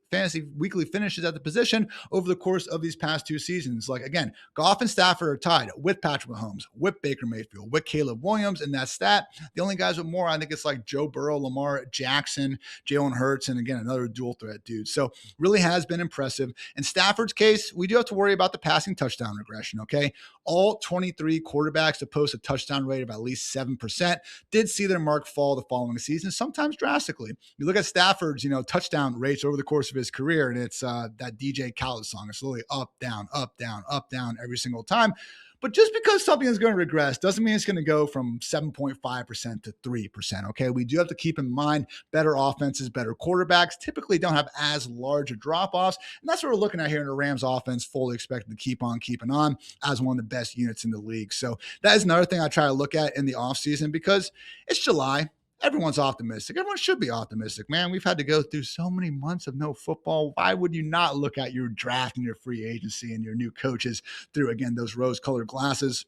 weekly finishes at the position over the course of these past 2 seasons. Like, again, Goff and Stafford are tied with Patrick Mahomes, with Baker Mayfield, with Caleb Williams in that stat. The only guys with more, I think it's like Joe Burrow, Lamar Jackson, Jalen Hurts, and again, another dual threat dude. So really has been impressive. In Stafford's case, we do have to worry about the passing touchdown regression, okay? All 23 quarterbacks to post a touchdown rate of at least 7% did see their mark fall the following season, sometimes drastically. You look at Stafford's, touchdown rates over the course of his career, and it's that DJ Khaled song. It's literally up, down, up, down, up, down every single time. But just because something is going to regress doesn't mean it's going to go from 7.5% to 3%. Okay. We do have to keep in mind better offenses, better quarterbacks typically don't have as large a drop offs. And that's what we're looking at here in the Rams offense, fully expected to keep on keeping on as one of the best units in the league. So that is another thing I try to look at in the offseason because it's July. Everyone's optimistic. Everyone should be optimistic, man. We've had to go through so many months of no football. Why would you not look at your draft and your free agency and your new coaches through, again, those rose-colored glasses?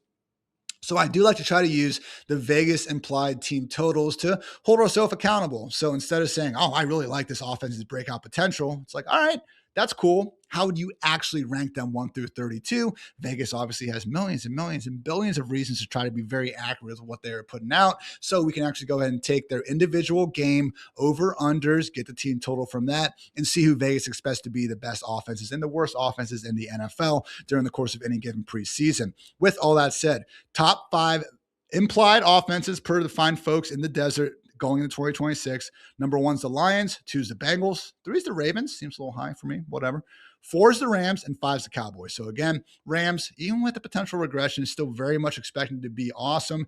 So I do like to try to use the Vegas implied team totals to hold ourselves accountable. So instead of saying, oh, I really like this offense's breakout potential, it's like, all right, that's cool. How would you actually rank them 1 through 32? Vegas obviously has millions and millions and billions of reasons to try to be very accurate with what they're putting out. So we can actually go ahead and take their individual game over-unders, get the team total from that, and see who Vegas expects to be the best offenses and the worst offenses in the NFL during the course of any given preseason. With all that said, top 5 implied offenses per the fine folks in the desert going into 2026. Number 1's the Lions, 2's the Bengals, 3's the Ravens, seems a little high for me, whatever. 4's the Rams, and 5's the Cowboys. So again, Rams, even with the potential regression, is still very much expected to be awesome.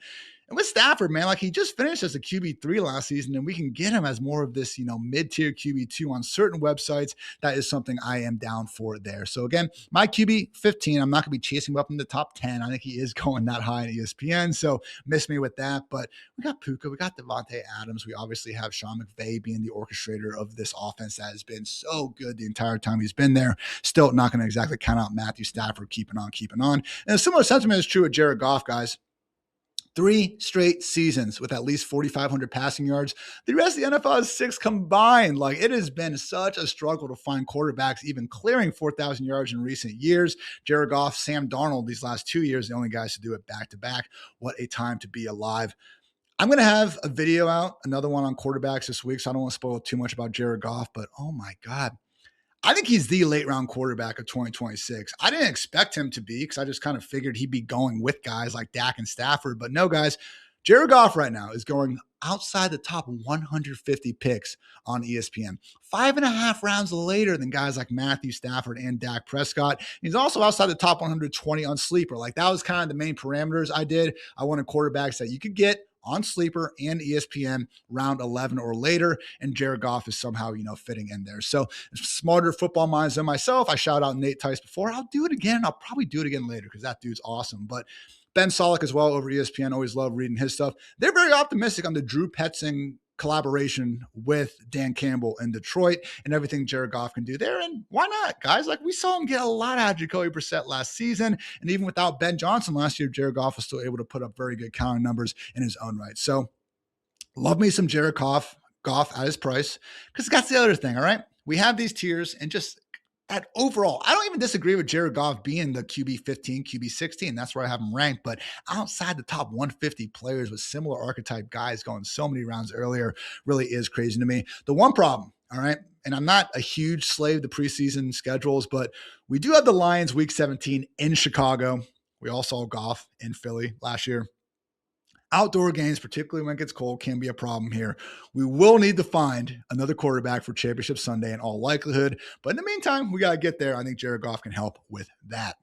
And with Stafford, man, like he just finished as a QB3 last season, and we can get him as more of this, mid-tier QB2 on certain websites. That is something I am down for there. So again, my QB15, I'm not going to be chasing him up in the top 10. I think he is going that high in ESPN, so miss me with that. But we got Puka, we got Devontae Adams. We obviously have Sean McVay being the orchestrator of this offense that has been so good the entire time he's been there. Still not going to exactly count out Matthew Stafford keeping on. And a similar sentiment is true with Jared Goff, guys. 3 straight seasons with at least 4,500 passing yards. The rest of the NFL has 6 combined. Like, it has been such a struggle to find quarterbacks even clearing 4,000 yards in recent years. Jared Goff, Sam Darnold, these last 2 years, the only guys to do it back to back. What a time to be alive. I'm going to have a video out, another one on quarterbacks this week, so I don't want to spoil too much about Jared Goff, but oh my God. I think he's the late round quarterback of 2026. I didn't expect him to be because I just kind of figured he'd be going with guys like Dak and Stafford. But no, guys, Jared Goff right now is going outside the top 150 picks on ESPN. 5.5 rounds later than guys like Matthew Stafford and Dak Prescott. He's also outside the top 120 on Sleeper. Like, that was kind of the main parameters I did. I wanted quarterbacks that you could get on Sleeper and ESPN round 11 or later, and Jared Goff is somehow, fitting in there. So smarter football minds than myself. I shout out Nate Tice before. I'll do it again. I'll probably do it again later because that dude's awesome. But Ben Solak as well over ESPN. Always love reading his stuff. They're very optimistic on the Drew Petzing collaboration with Dan Campbell in Detroit and everything Jared Goff can do there. And why not, guys? Like, we saw him get a lot out of Jacoby Brissett last season. And even without Ben Johnson last year, Jared Goff was still able to put up very good counter numbers in his own right. So love me some Jared Goff at his price, because that's the other thing. All right. We have these tiers, and just at overall, I don't even disagree with Jared Goff being the QB15, QB16. That's where I have him ranked. But outside the top 150 players with similar archetype guys going so many rounds earlier really is crazy to me. The one problem, all right, and I'm not a huge slave to preseason schedules, but we do have the Lions week 17 in Chicago. We all saw Goff in Philly last year. Outdoor games, particularly when it gets cold, can be a problem here. We will need to find another quarterback for Championship Sunday in all likelihood. But in the meantime, we got to get there. I think Jared Goff can help with that.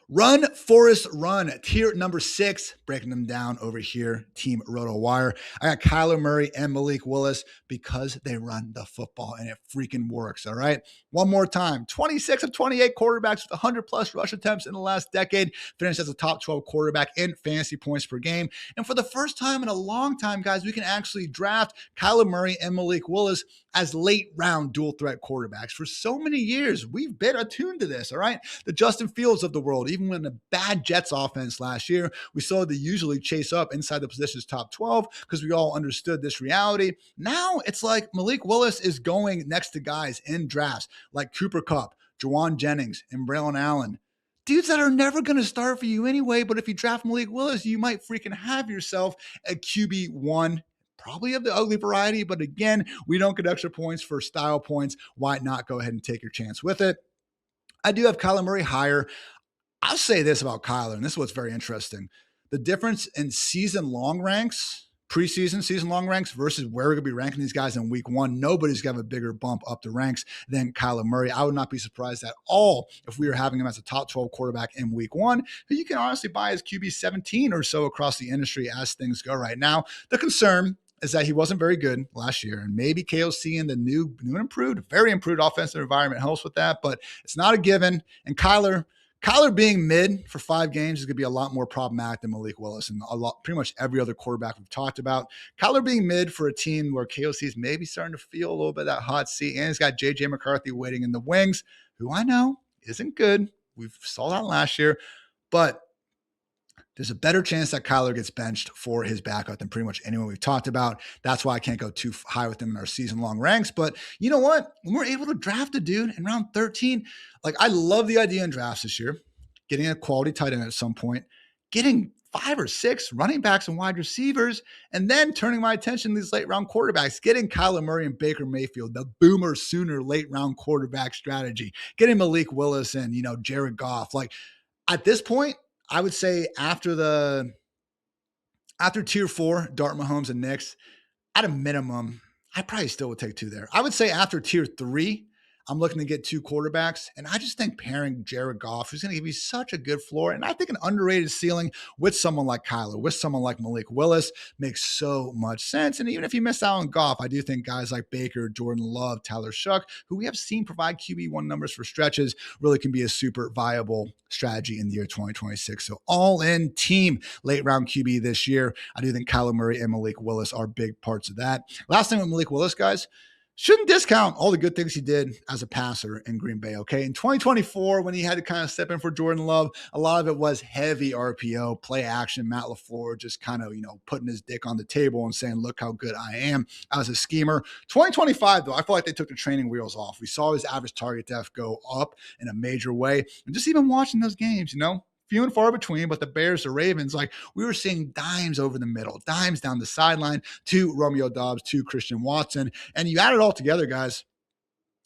Run, Forrest, run. Tier number 6, breaking them down over here, Team RotoWire. I got Kyler Murray and Malik Willis because they run the football, and it freaking works, all right? One more time. 26 of 28 quarterbacks with 100-plus rush attempts in the last decade finished as a top 12 quarterback in fantasy points per game. And for the first time in a long time, guys, we can actually draft Kyler Murray and Malik Willis as late-round dual-threat quarterbacks. For so many years, we've been attuned to this, all right? The Justin Fields of the world, even when a bad Jets offense last year, we saw they usually chase up inside the position's top 12 because we all understood this reality. Now it's like Malik Willis is going next to guys in drafts like Cooper Kupp, Jawan Jennings, and Braylon Allen. Dudes that are never going to start for you anyway, but if you draft Malik Willis, you might freaking have yourself a QB1, probably of the ugly variety. But again, we don't get extra points for style points. Why not go ahead and take your chance with it? I do have Kyler Murray higher. I'll say this about Kyler, and this is what's very interesting. The difference in season long ranks, preseason season long ranks versus where we're going to be ranking these guys in week one. Nobody's going to have a bigger bump up the ranks than Kyler Murray. I would not be surprised at all if we were having him as a top 12 quarterback in week one, who you can honestly buy as QB 17 or so across the industry as things go right now. The concern is that he wasn't very good last year, and maybe KOC in the new and improved, very improved offensive environment helps with that, but it's not a given. And Kyler being mid for 5 games is going to be a lot more problematic than Malik Willis and pretty much every other quarterback we've talked about. Kyler being mid for a team where KOC is maybe starting to feel a little bit of that hot seat, and he's got JJ McCarthy waiting in the wings, who I know isn't good. We saw that last year, but there's a better chance that Kyler gets benched for his backup than pretty much anyone we've talked about. That's why I can't go too high with him in our season-long ranks. But you know what? When we're able to draft a dude in round 13, like I love the idea in drafts this year, getting a quality tight end at some point, getting 5 or 6 running backs and wide receivers, and then turning my attention to these late-round quarterbacks, getting Kyler Murray and Baker Mayfield, the boomer sooner late-round quarterback strategy, getting Malik Willis and, Jared Goff. Like at this point, I would say after tier 4, Dart, Mahomes, and Nix, at a minimum, I probably still would take 2 there. I would say after tier 3, I'm looking to get 2 quarterbacks, and I just think pairing Jared Goff, who's going to give you such a good floor, and I think an underrated ceiling with someone like Kyler, with someone like Malik Willis makes so much sense. And even if you miss out on Goff, I do think guys like Baker, Jordan Love, Tyler Shuck, who we have seen provide QB1 numbers for stretches, really can be a super viable strategy in the year 2026. So all in team late round QB this year. I do think Kyler Murray and Malik Willis are big parts of that. Last thing with Malik Willis, guys, shouldn't discount all the good things he did as a passer in Green Bay, okay? In 2024, when he had to kind of step in for Jordan Love, a lot of it was heavy RPO, play action, Matt LaFleur just kind of, putting his dick on the table and saying, look how good I am as a schemer. 2025, though, I feel like they took the training wheels off. We saw his average target depth go up in a major way. And just even watching those games, few and far between, but the Bears, the Ravens, like we were seeing dimes over the middle, dimes down the sideline to Romeo Doubs, to Christian Watson. And you add it all together, guys,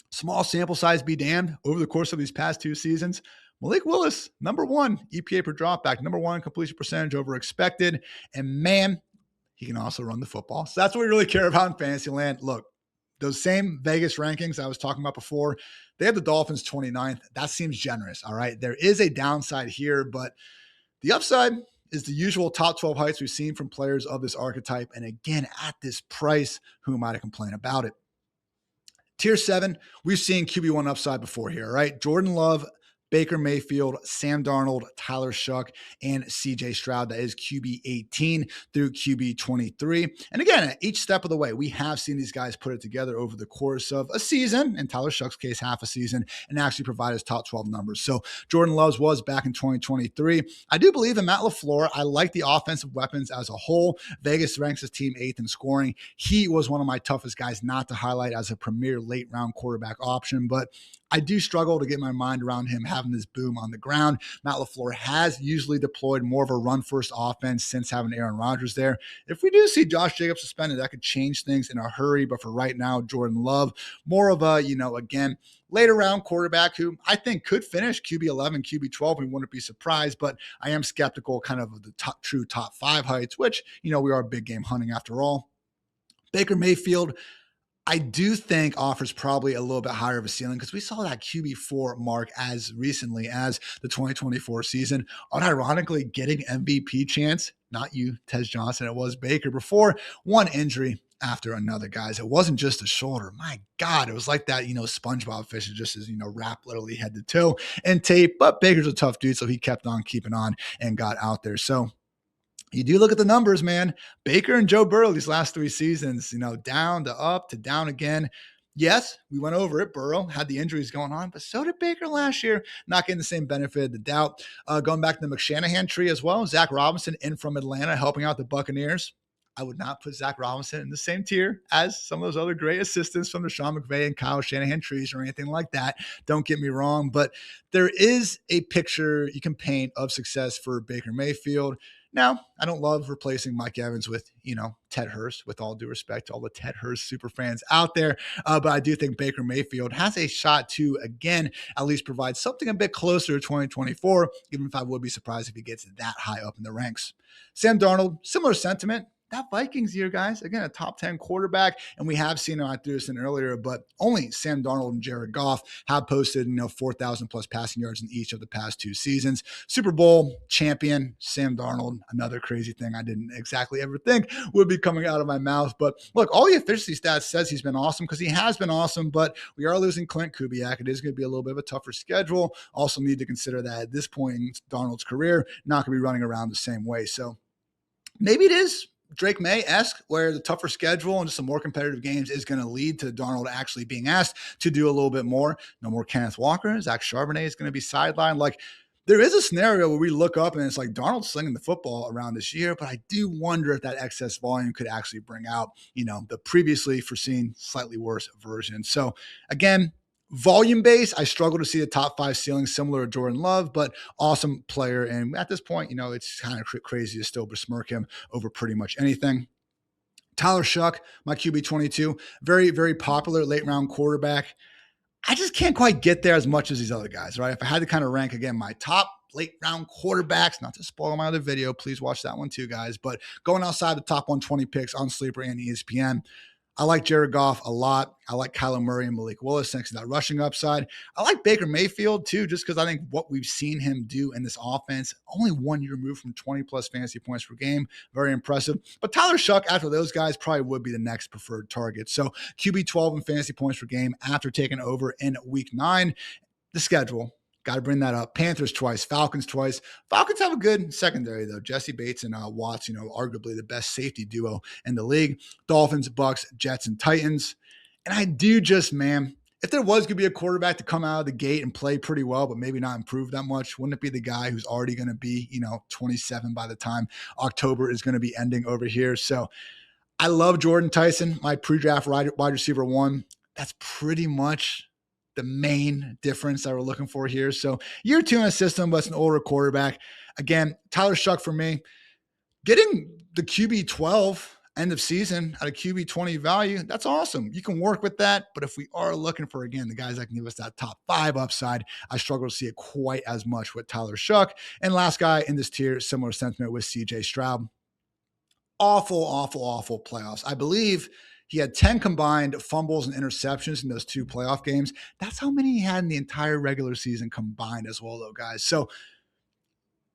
small sample size be damned over the course of these past 2 seasons. Malik Willis, number 1 EPA per dropback, number 1 completion percentage over expected. And man, he can also run the football. So that's what we really care about in fantasy land. Look, those same Vegas rankings I was talking about before, they have the Dolphins 29th. That seems generous, all right? There is a downside here, but the upside is the usual top 12 heights we've seen from players of this archetype. And again, at this price, who am I to complain about it? Tier 7, we've seen QB1 upside before here, right? Jordan Love, Baker Mayfield, Sam Darnold, Tyler Shuck, and CJ Stroud. That is QB 18 through QB 23. And again, at each step of the way, we have seen these guys put it together over the course of a season, in Tyler Shuck's case, half a season, and actually provide his top 12 numbers. So Jordan Love's was back in 2023. I do believe in Matt LaFleur. I like the offensive weapons as a whole. Vegas ranks his team 8th in scoring. He was one of my toughest guys not to highlight as a premier late round quarterback option, but I do struggle to get my mind around him having this boom on the ground. Matt LaFleur has usually deployed more of a run-first offense since having Aaron Rodgers there. If we do see Josh Jacobs suspended, that could change things in a hurry. But for right now, Jordan Love, more of a, again, later round quarterback who I think could finish QB 11, QB 12. We wouldn't be surprised, but I am skeptical kind of the true top 5 heights, which, we are big game hunting after all. Baker Mayfield, I do think offers probably a little bit higher of a ceiling because we saw that QB4 mark as recently as the 2024 season. Unironically, getting MVP chance, not you, Tez Johnson, it was Baker before one injury after another, guys. It wasn't just a shoulder. My God, it was like that, SpongeBob fish just as, wrapped literally head to toe in tape. But Baker's a tough dude, so he kept on keeping on and got out there. So you do look at the numbers, man. Baker and Joe Burrow these last 3 seasons, down to up to down again. Yes, we went over it. Burrow had the injuries going on, but so did Baker last year, not getting the same benefit of the doubt. Going back to the McShanahan tree as well, Zach Robinson in from Atlanta helping out the Buccaneers. I would not put Zach Robinson in the same tier as some of those other great assistants from the Sean McVay and Kyle Shanahan trees or anything like that. Don't get me wrong, but there is a picture you can paint of success for Baker Mayfield. Now, I don't love replacing Mike Evans with, Ted Hurst, with all due respect to all the Ted Hurst super fans out there. But I do think Baker Mayfield has a shot to, again, at least provide something a bit closer to 2024, even if I would be surprised if he gets that high up in the ranks. Sam Darnold, similar sentiment. That Vikings year, guys, again, a top 10 quarterback. And we have seen, I threw this in earlier, but only Sam Darnold and Jared Goff have posted, 4,000 plus passing yards in each of the past 2 seasons. Super Bowl champion, Sam Darnold, another crazy thing I didn't exactly ever think would be coming out of my mouth. But look, all the efficiency stats says he's been awesome because he has been awesome, but we are losing Clint Kubiak. It is going to be a little bit of a tougher schedule. Also need to consider that at this point in Darnold's career, not going to be running around the same way. So maybe it is Drake May-esque, where the tougher schedule and just some more competitive games is going to lead to Darnold actually being asked to do a little bit more. No more Kenneth Walker. Zach Charbonnet is going to be sidelined. Like, there is a scenario where we look up and it's like Darnold's slinging the football around this year, but I do wonder if that excess volume could actually bring out, the previously foreseen slightly worse version. So again, volume base, I struggle to see the top 5 ceiling similar to Jordan Love, but awesome player. And at this point, it's kind of crazy to still besmirk him over pretty much anything. Tyler Shuck, my QB22, very, very popular late round quarterback. I just can't quite get there as much as these other guys, right? If I had to kind of rank, again, my top late round quarterbacks, not to spoil my other video, please watch that one too, guys, but going outside the top 120 picks on Sleeper and ESPN, I like Jared Goff a lot. I like Kyler Murray and Malik Willis thanks to that rushing upside. I like Baker Mayfield too, just because I think what we've seen him do in this offense, only 1 year removed from 20 plus fantasy points per game, very impressive. But Tyler Shuck, after those guys, probably would be the next preferred target. So QB 12 in fantasy points per game after taking over in week 9. The schedule, got to bring that up. Panthers twice, Falcons twice. Falcons have a good secondary, though. Jesse Bates and Watts, arguably the best safety duo in the league. Dolphins, Bucks, Jets, and Titans. And I do just, if there was going to be a quarterback to come out of the gate and play pretty well, but maybe not improve that much, wouldn't it be the guy who's already going to be, 27 by the time October is going to be ending over here? So I love Jordan Tyson, my pre-draft wide receiver 1. That's pretty much the main difference that we're looking for here. So year 2 in a system, but it's an older quarterback. Again, Tyler Shuck for me, getting the QB 12 end of season at a QB 20 value, that's awesome. You can work with that. But if we are looking for, again, the guys that can give us that top 5 upside, I struggle to see it quite as much with Tyler Shuck. And last guy in this tier, similar sentiment with CJ Stroud. Awful playoffs. I believe he had 10 combined fumbles and interceptions in those 2 playoff games. That's how many he had in the entire regular season combined as well, though, guys. So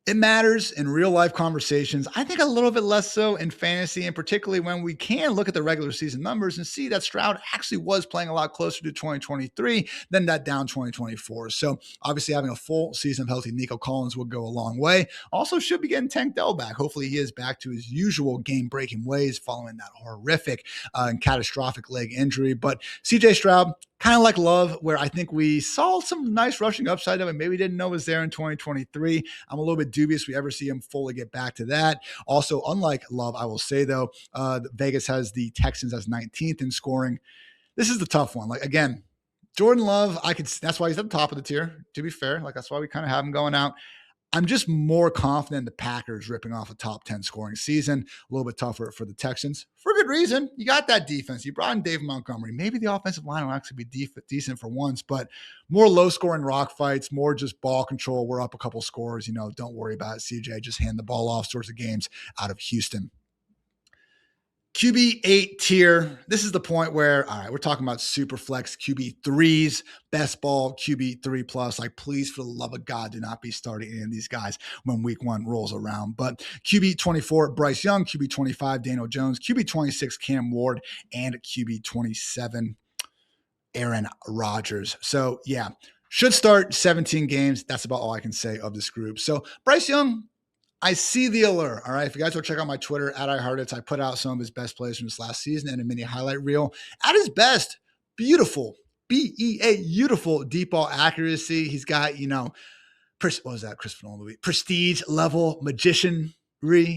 it matters in real life conversations. I think a little bit less so in fantasy, and particularly when we can look at the regular season numbers and see that Stroud actually was playing a lot closer to 2023 than that down 2024. So obviously having a full season of healthy Nico Collins will go a long way. Also should be getting Tank Dell back. Hopefully he is back to his usual game-breaking ways following that horrific and catastrophic leg injury. But CJ Stroud, kind of like Love, where I think we saw some nice rushing upside that we maybe didn't know was there in 2023. I'm a little bit dubious we ever see him fully get back to that. Also, unlike Love, I will say, though, Vegas has the Texans as 19th in scoring. This is the tough one. Like, again, Jordan Love, that's why he's at the top of the tier, to be fair. Like, that's why we kind of have him going out. I'm just more confident the Packers ripping off a top 10 scoring season. A little bit tougher for the Texans for good reason. You got that defense. You brought in Dave Montgomery. Maybe the offensive line will actually be decent for once, but more low scoring rock fights, more just ball control. We're up a couple scores. Don't worry about it, CJ. Just hand the ball off sorts of games out of Houston. QB 8 tier. This is the point where, all right, we're talking about Superflex QB3s, best ball QB3 plus. Like, please, for the love of God, do not be starting any of these guys when week 1 rolls around. But QB 24, Bryce Young, QB 25, Daniel Jones, QB 26, Cam Ward, and QB 27, Aaron Rodgers. So yeah, should start 17 games. That's about all I can say of this group. So Bryce Young, I see the alert. All right. If you guys will check out my Twitter at iHeartIts, I put out some of his best plays from this last season and a mini highlight reel. At his best, beautiful, beautiful deep ball accuracy. He's got, what was that? Christopher Nolan movie? Prestige level magicianry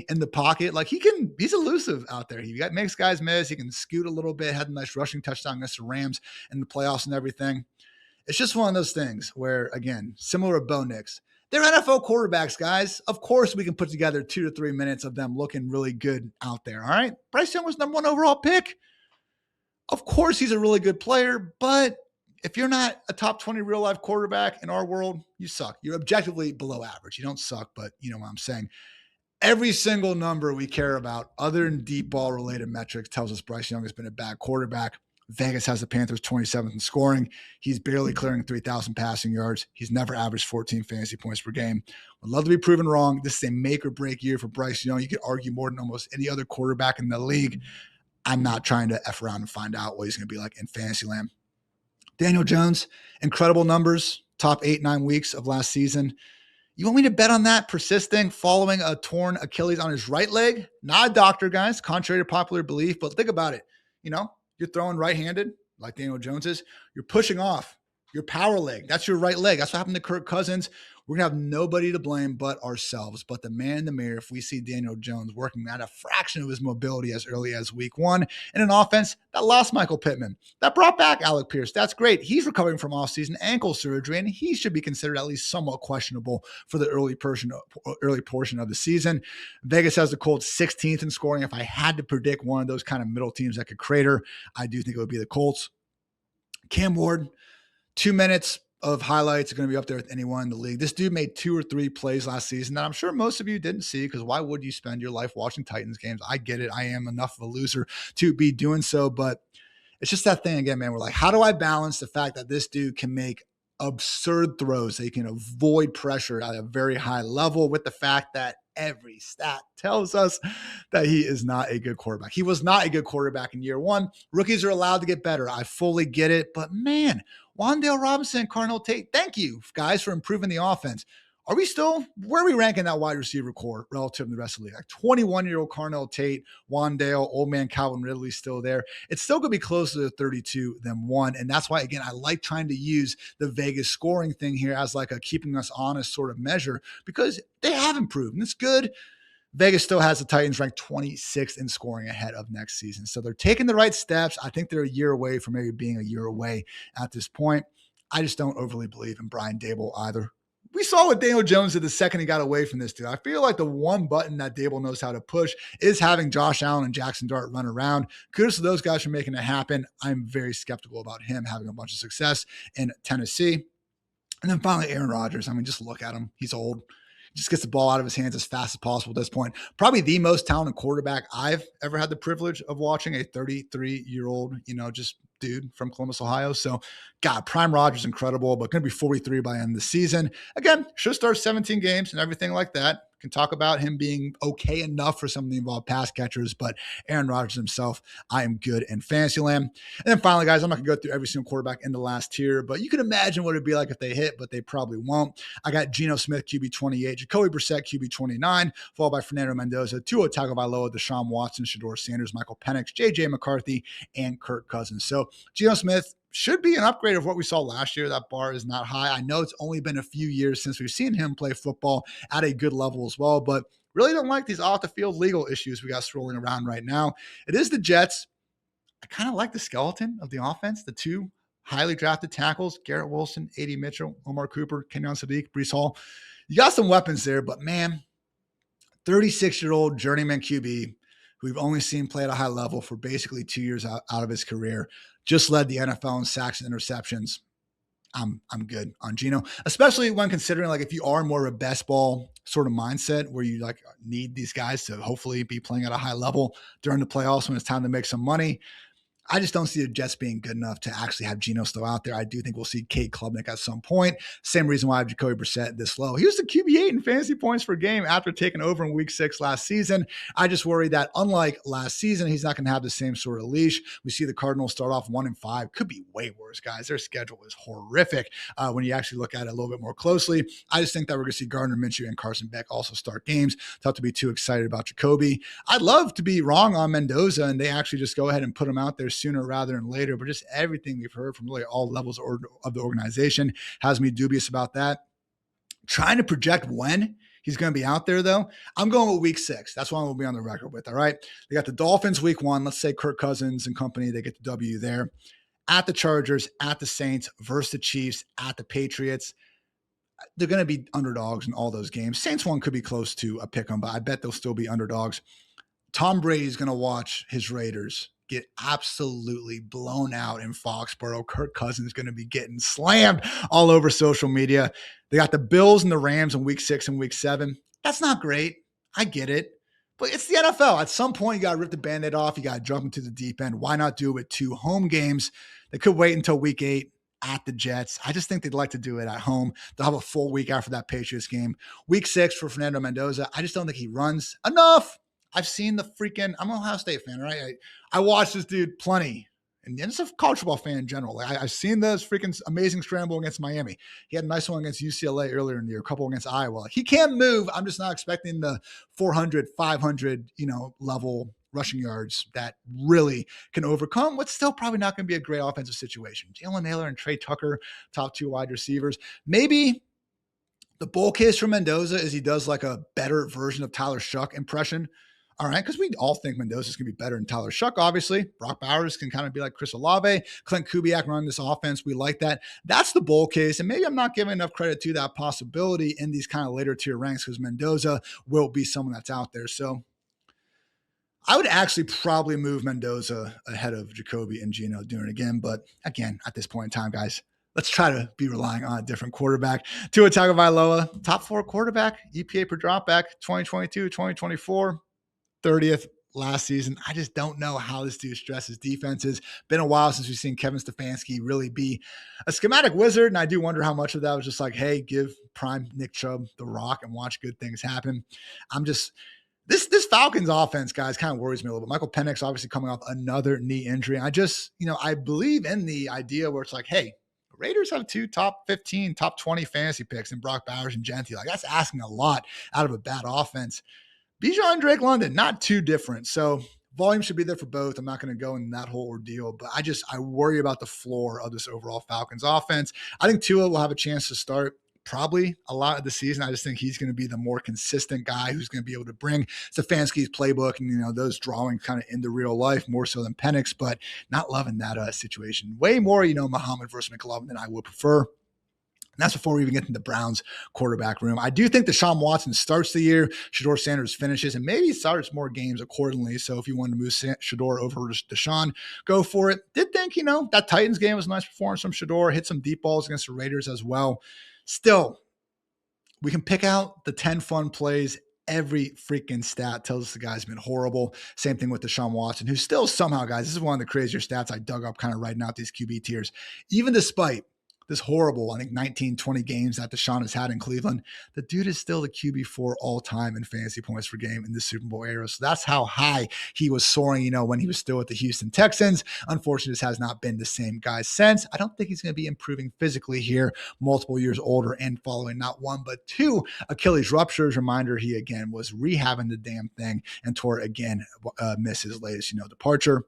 in the pocket. Like, he's elusive out there. He makes guys miss. He can scoot a little bit, had a nice rushing touchdown against the Rams in the playoffs and everything. It's just one of those things where, again, similar to Bo Nix, They're NFL quarterbacks, guys. Of course, we can put together 2 to 3 minutes of them looking really good out there. All right. Bryce Young was number 1 overall pick. Of course, he's a really good player, but if you're not a top 20 real life quarterback in our world, you suck. You're objectively below average. You don't suck, but you know what I'm saying. Every single number we care about, other than deep ball related metrics, tells us Bryce Young has been a bad quarterback. Vegas has the Panthers 27th in scoring. He's barely clearing 3,000 passing yards. He's never averaged 14 fantasy points per game. Would love to be proven wrong. This is a make or break year for Bryce Young. You could argue more than almost any other quarterback in the league. I'm not trying to F around and find out what he's going to be like in fantasy land. Daniel Jones, incredible numbers, top 8-9 weeks of last season. You want me to bet on that persisting following a torn Achilles on his right leg? Not a doctor, guys, contrary to popular belief, but think about it. You know, you're throwing right-handed like Daniel Jones is. You're pushing off your power leg. That's your right leg. That's what happened to Kirk Cousins. We're going to have nobody to blame but ourselves. But the man in the mirror, if we see Daniel Jones working at a fraction of his mobility as early as week 1 in an offense that lost Michael Pittman, that brought back Alec Pierce. That's great. He's recovering from offseason ankle surgery, and he should be considered at least somewhat questionable for the early portion of the season. Vegas has the Colts 16th in scoring. If I had to predict one of those kind of middle teams that could crater, I do think it would be the Colts. Cam Ward, 2 minutes of highlights are going to be up there with anyone in the league. This dude made 2 or 3 plays last season that I'm sure most of you didn't see, because why would you spend your life watching Titans games? I get it. I am enough of a loser to be doing so, but it's just that thing again, man. We're like, how do I balance the fact that this dude can make absurd throws so he can avoid pressure at a very high level with the fact that every stat tells us that he is not a good quarterback. He was not a good quarterback in year 1. Rookies are allowed to get better. I fully get it. But man, Wan'Dale Robinson, Carnell Tate, thank you guys for improving the offense. Are we still, where are we ranking that wide receiver core relative to the rest of the league? Like 21-year-old Carnell Tate, Wan'Dale, old man Calvin Ridley still there. It's still going to be closer to 32 than 1. And that's why, again, I like trying to use the Vegas scoring thing here as like a keeping us honest sort of measure, because they have improved and it's good. Vegas still has the Titans ranked 26th in scoring ahead of next season. So they're taking the right steps. I think they're a year away from maybe being a year away at this point. I just don't overly believe in Brian Daboll either. We saw what Daniel Jones did the second he got away from this dude. I feel like the one button that Daboll knows how to push is having Josh Allen and Jaxson Dart run around. Kudos to those guys for making it happen. I'm very skeptical about him having a bunch of success in Tennessee. And then finally, Aaron Rodgers. I mean, just look at him. He's old. Just gets the ball out of his hands as fast as possible at this point. Probably the most talented quarterback I've ever had the privilege of watching, a 33-year-old, just dude from Columbus, Ohio. So, God, prime Rodgers, incredible, but going to be 43 by the end of the season. Again, should start 17 games and everything like that. Can talk about him being okay enough for some of the involved pass catchers, but Aaron Rodgers himself, I am good in fantasy land. And then finally, guys, I'm not going to go through every single quarterback in the last tier, but you can imagine what it'd be like if they hit, but they probably won't. I got Geno Smith, QB28, Jacoby Brissett, QB29, followed by Fernando Mendoza, Tua Tagovailoa, Deshaun Watson, Shedeur Sanders, Michael Penix, JJ McCarthy, and Kirk Cousins. So Geno Smith should be an upgrade of what we saw last year. That bar is not high. I know it's only been a few years since we've seen him play football at a good level as well, but really don't like these off the field legal issues we got swirling around right now. It is the Jets. I kind of like the skeleton of the offense. The 2 highly drafted tackles, Garrett Wilson, A.D. Mitchell, Omar Cooper, Kenyon Sadiq, Breece Hall. You got some weapons there, but man, 36-year-old journeyman QB who we've only seen play at a high level for basically 2 years out of his career, just led the NFL in sacks and interceptions. I'm good on Geno, especially when considering like if you are more of a best ball sort of mindset where you like need these guys to hopefully be playing at a high level during the playoffs when it's time to make some money. I just don't see the Jets being good enough to actually have Geno still out there. I do think we'll see Kate Klubnik at some point. Same reason why I have Jacoby Brissett this low. He was the QB8 in fantasy points per game after taking over in week 6 last season. I just worry that unlike last season, he's not going to have the same sort of leash. We see the Cardinals start off 1-5. Could be way worse, guys. Their schedule is horrific when you actually look at it a little bit more closely. I just think that we're going to see Gardner Minshew and Carson Beck also start games. Tough to be too excited about Jacoby. I'd love to be wrong on Mendoza and they actually just go ahead and put him out there sooner rather than later, but just everything we've heard from really all levels of the organization has me dubious about that. Trying to project when he's going to be out there, though, I'm going with week 6. That's what I'm going to be on the record with, all right? They got the Dolphins week 1. Let's say Kirk Cousins and company, they get the W there. At the Chargers, at the Saints, versus the Chiefs, at the Patriots. they're going to be underdogs in all those games. Saints one could be close to a pick 'em, but I bet they'll still be underdogs. Tom Brady's going to watch his Raiders get absolutely blown out in Foxborough. Kirk Cousins is going to be getting slammed all over social media. They got the Bills and the Rams in week 6 and week 7. That's not great. I get it. But it's the NFL. At some point, you got to rip the Band-Aid off. You got to jump into the deep end. Why not do it with 2 home games? They could wait until week 8 at the Jets. I just think they'd like to do it at home. They'll have a full week after that Patriots game. Week 6 for Fernando Mendoza. I just don't think he runs enough. I've seen the freaking, I'm an Ohio State fan, right? I watched this dude plenty. And it's a college football fan in general. I've seen this freaking amazing scramble against Miami. He had a nice one against UCLA earlier in the year, a couple against Iowa. He can move. I'm just not expecting the 400, 500, level rushing yards that really can overcome what's still probably not going to be a great offensive situation. Jalen Naylor and Trey Tucker, top 2 wide receivers. Maybe the bull case for Mendoza is he does like a better version of Tyler Shuck impression. All right, because we all think Mendoza's going to be better than Tyler Shuck, obviously. Brock Bowers can kind of be like Chris Olave. Clint Kubiak running this offense. We like that. That's the bull case, and maybe I'm not giving enough credit to that possibility in these kind of later tier ranks because Mendoza will be someone that's out there. So I would actually probably move Mendoza ahead of Jacoby and Geno doing it again. But again, at this point in time, guys, let's try to be relying on a different quarterback. Tua Tagovailoa, top 4 quarterback, EPA per dropback, 2022, 2024. 30th last season. I just don't know how this dude stresses defenses. Been a while since we've seen Kevin Stefanski really be a schematic wizard, and I do wonder how much of that was just like, hey, give prime Nick Chubb the rock and watch good things happen. This Falcons offense, guys, kind of worries me a little bit. Michael Penix obviously coming off another knee injury. I believe in the idea where it's like, hey, Raiders have 2 top 15, top 20 fantasy picks in Brock Bowers and Gentry. Like, that's asking a lot out of a bad offense. Bijan and Drake London, not too different. So volume should be there for both. I'm not going to go in that whole ordeal, but I worry about the floor of this overall Falcons offense. I think Tua will have a chance to start probably a lot of the season. I just think he's going to be the more consistent guy who's going to be able to bring Stefanski's playbook and, those drawings kind of into real life more so than Penix, but not loving that situation. Way more, Muhammad versus McLovin than I would prefer. And that's before we even get into the Browns quarterback room. I do think Deshaun Watson starts the year. Shedeur Sanders finishes, and maybe starts more games accordingly. So if you want to move Shedeur over to Deshaun, go for it. Did think, that Titans game was a nice performance from Shedeur. Hit some deep balls against the Raiders as well. Still, we can pick out the 10 fun plays. Every freaking stat tells us the guy's been horrible. Same thing with Deshaun Watson, who's still somehow, guys, this is one of the crazier stats I dug up kind of writing out these QB tiers. Even despite this horrible, I think 19, 20 games that Deshaun has had in Cleveland, the dude is still the QB4 all time in fantasy points per game in the Super Bowl era. So that's how high he was soaring, when he was still with the Houston Texans. Unfortunately, this has not been the same guy since. I don't think he's going to be improving physically here, multiple years older and following not 1, but 2 Achilles ruptures. Reminder, he again was rehabbing the damn thing and tore again, miss his latest, departure.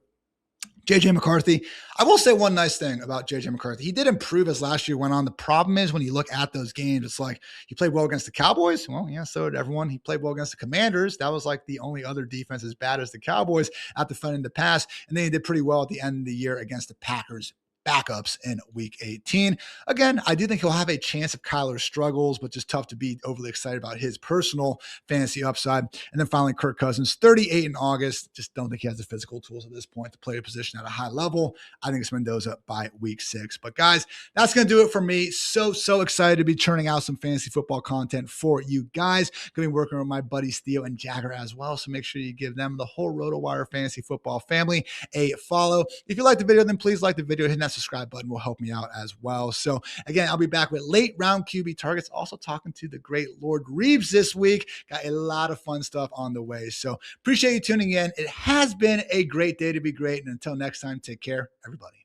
JJ McCarthy. I will say one nice thing about JJ McCarthy. He did improve as last year went on. The problem is when you look at those games, it's like he played well against the Cowboys. Well, yeah, so did everyone. He played well against the Commanders. That was like the only other defense as bad as the Cowboys at defending the pass. And then he did pretty well at the end of the year against the Packers backups in week 18. Again, I do think he'll have a chance if Kyler struggles, but just tough to be overly excited about his personal fantasy upside. And then finally, Kirk Cousins, 38 in August. Just don't think he has the physical tools at this point to play a position at a high level. I think it's Mendoza by week 6. But guys, that's going to do it for me. So excited to be churning out some fantasy football content for you guys. Going to be working with my buddies Theo and Jagger as well. So make sure you give them, the whole RotoWire fantasy football family, a follow. If you like the video, then please like the video. Hitting that subscribe button will help me out as well. So again, I'll be back with late round QB targets. Also talking to the great Lord Reeves this week. Got a lot of fun stuff on the way. So appreciate you tuning in. It has been a great day to be great. And until next time, take care, everybody.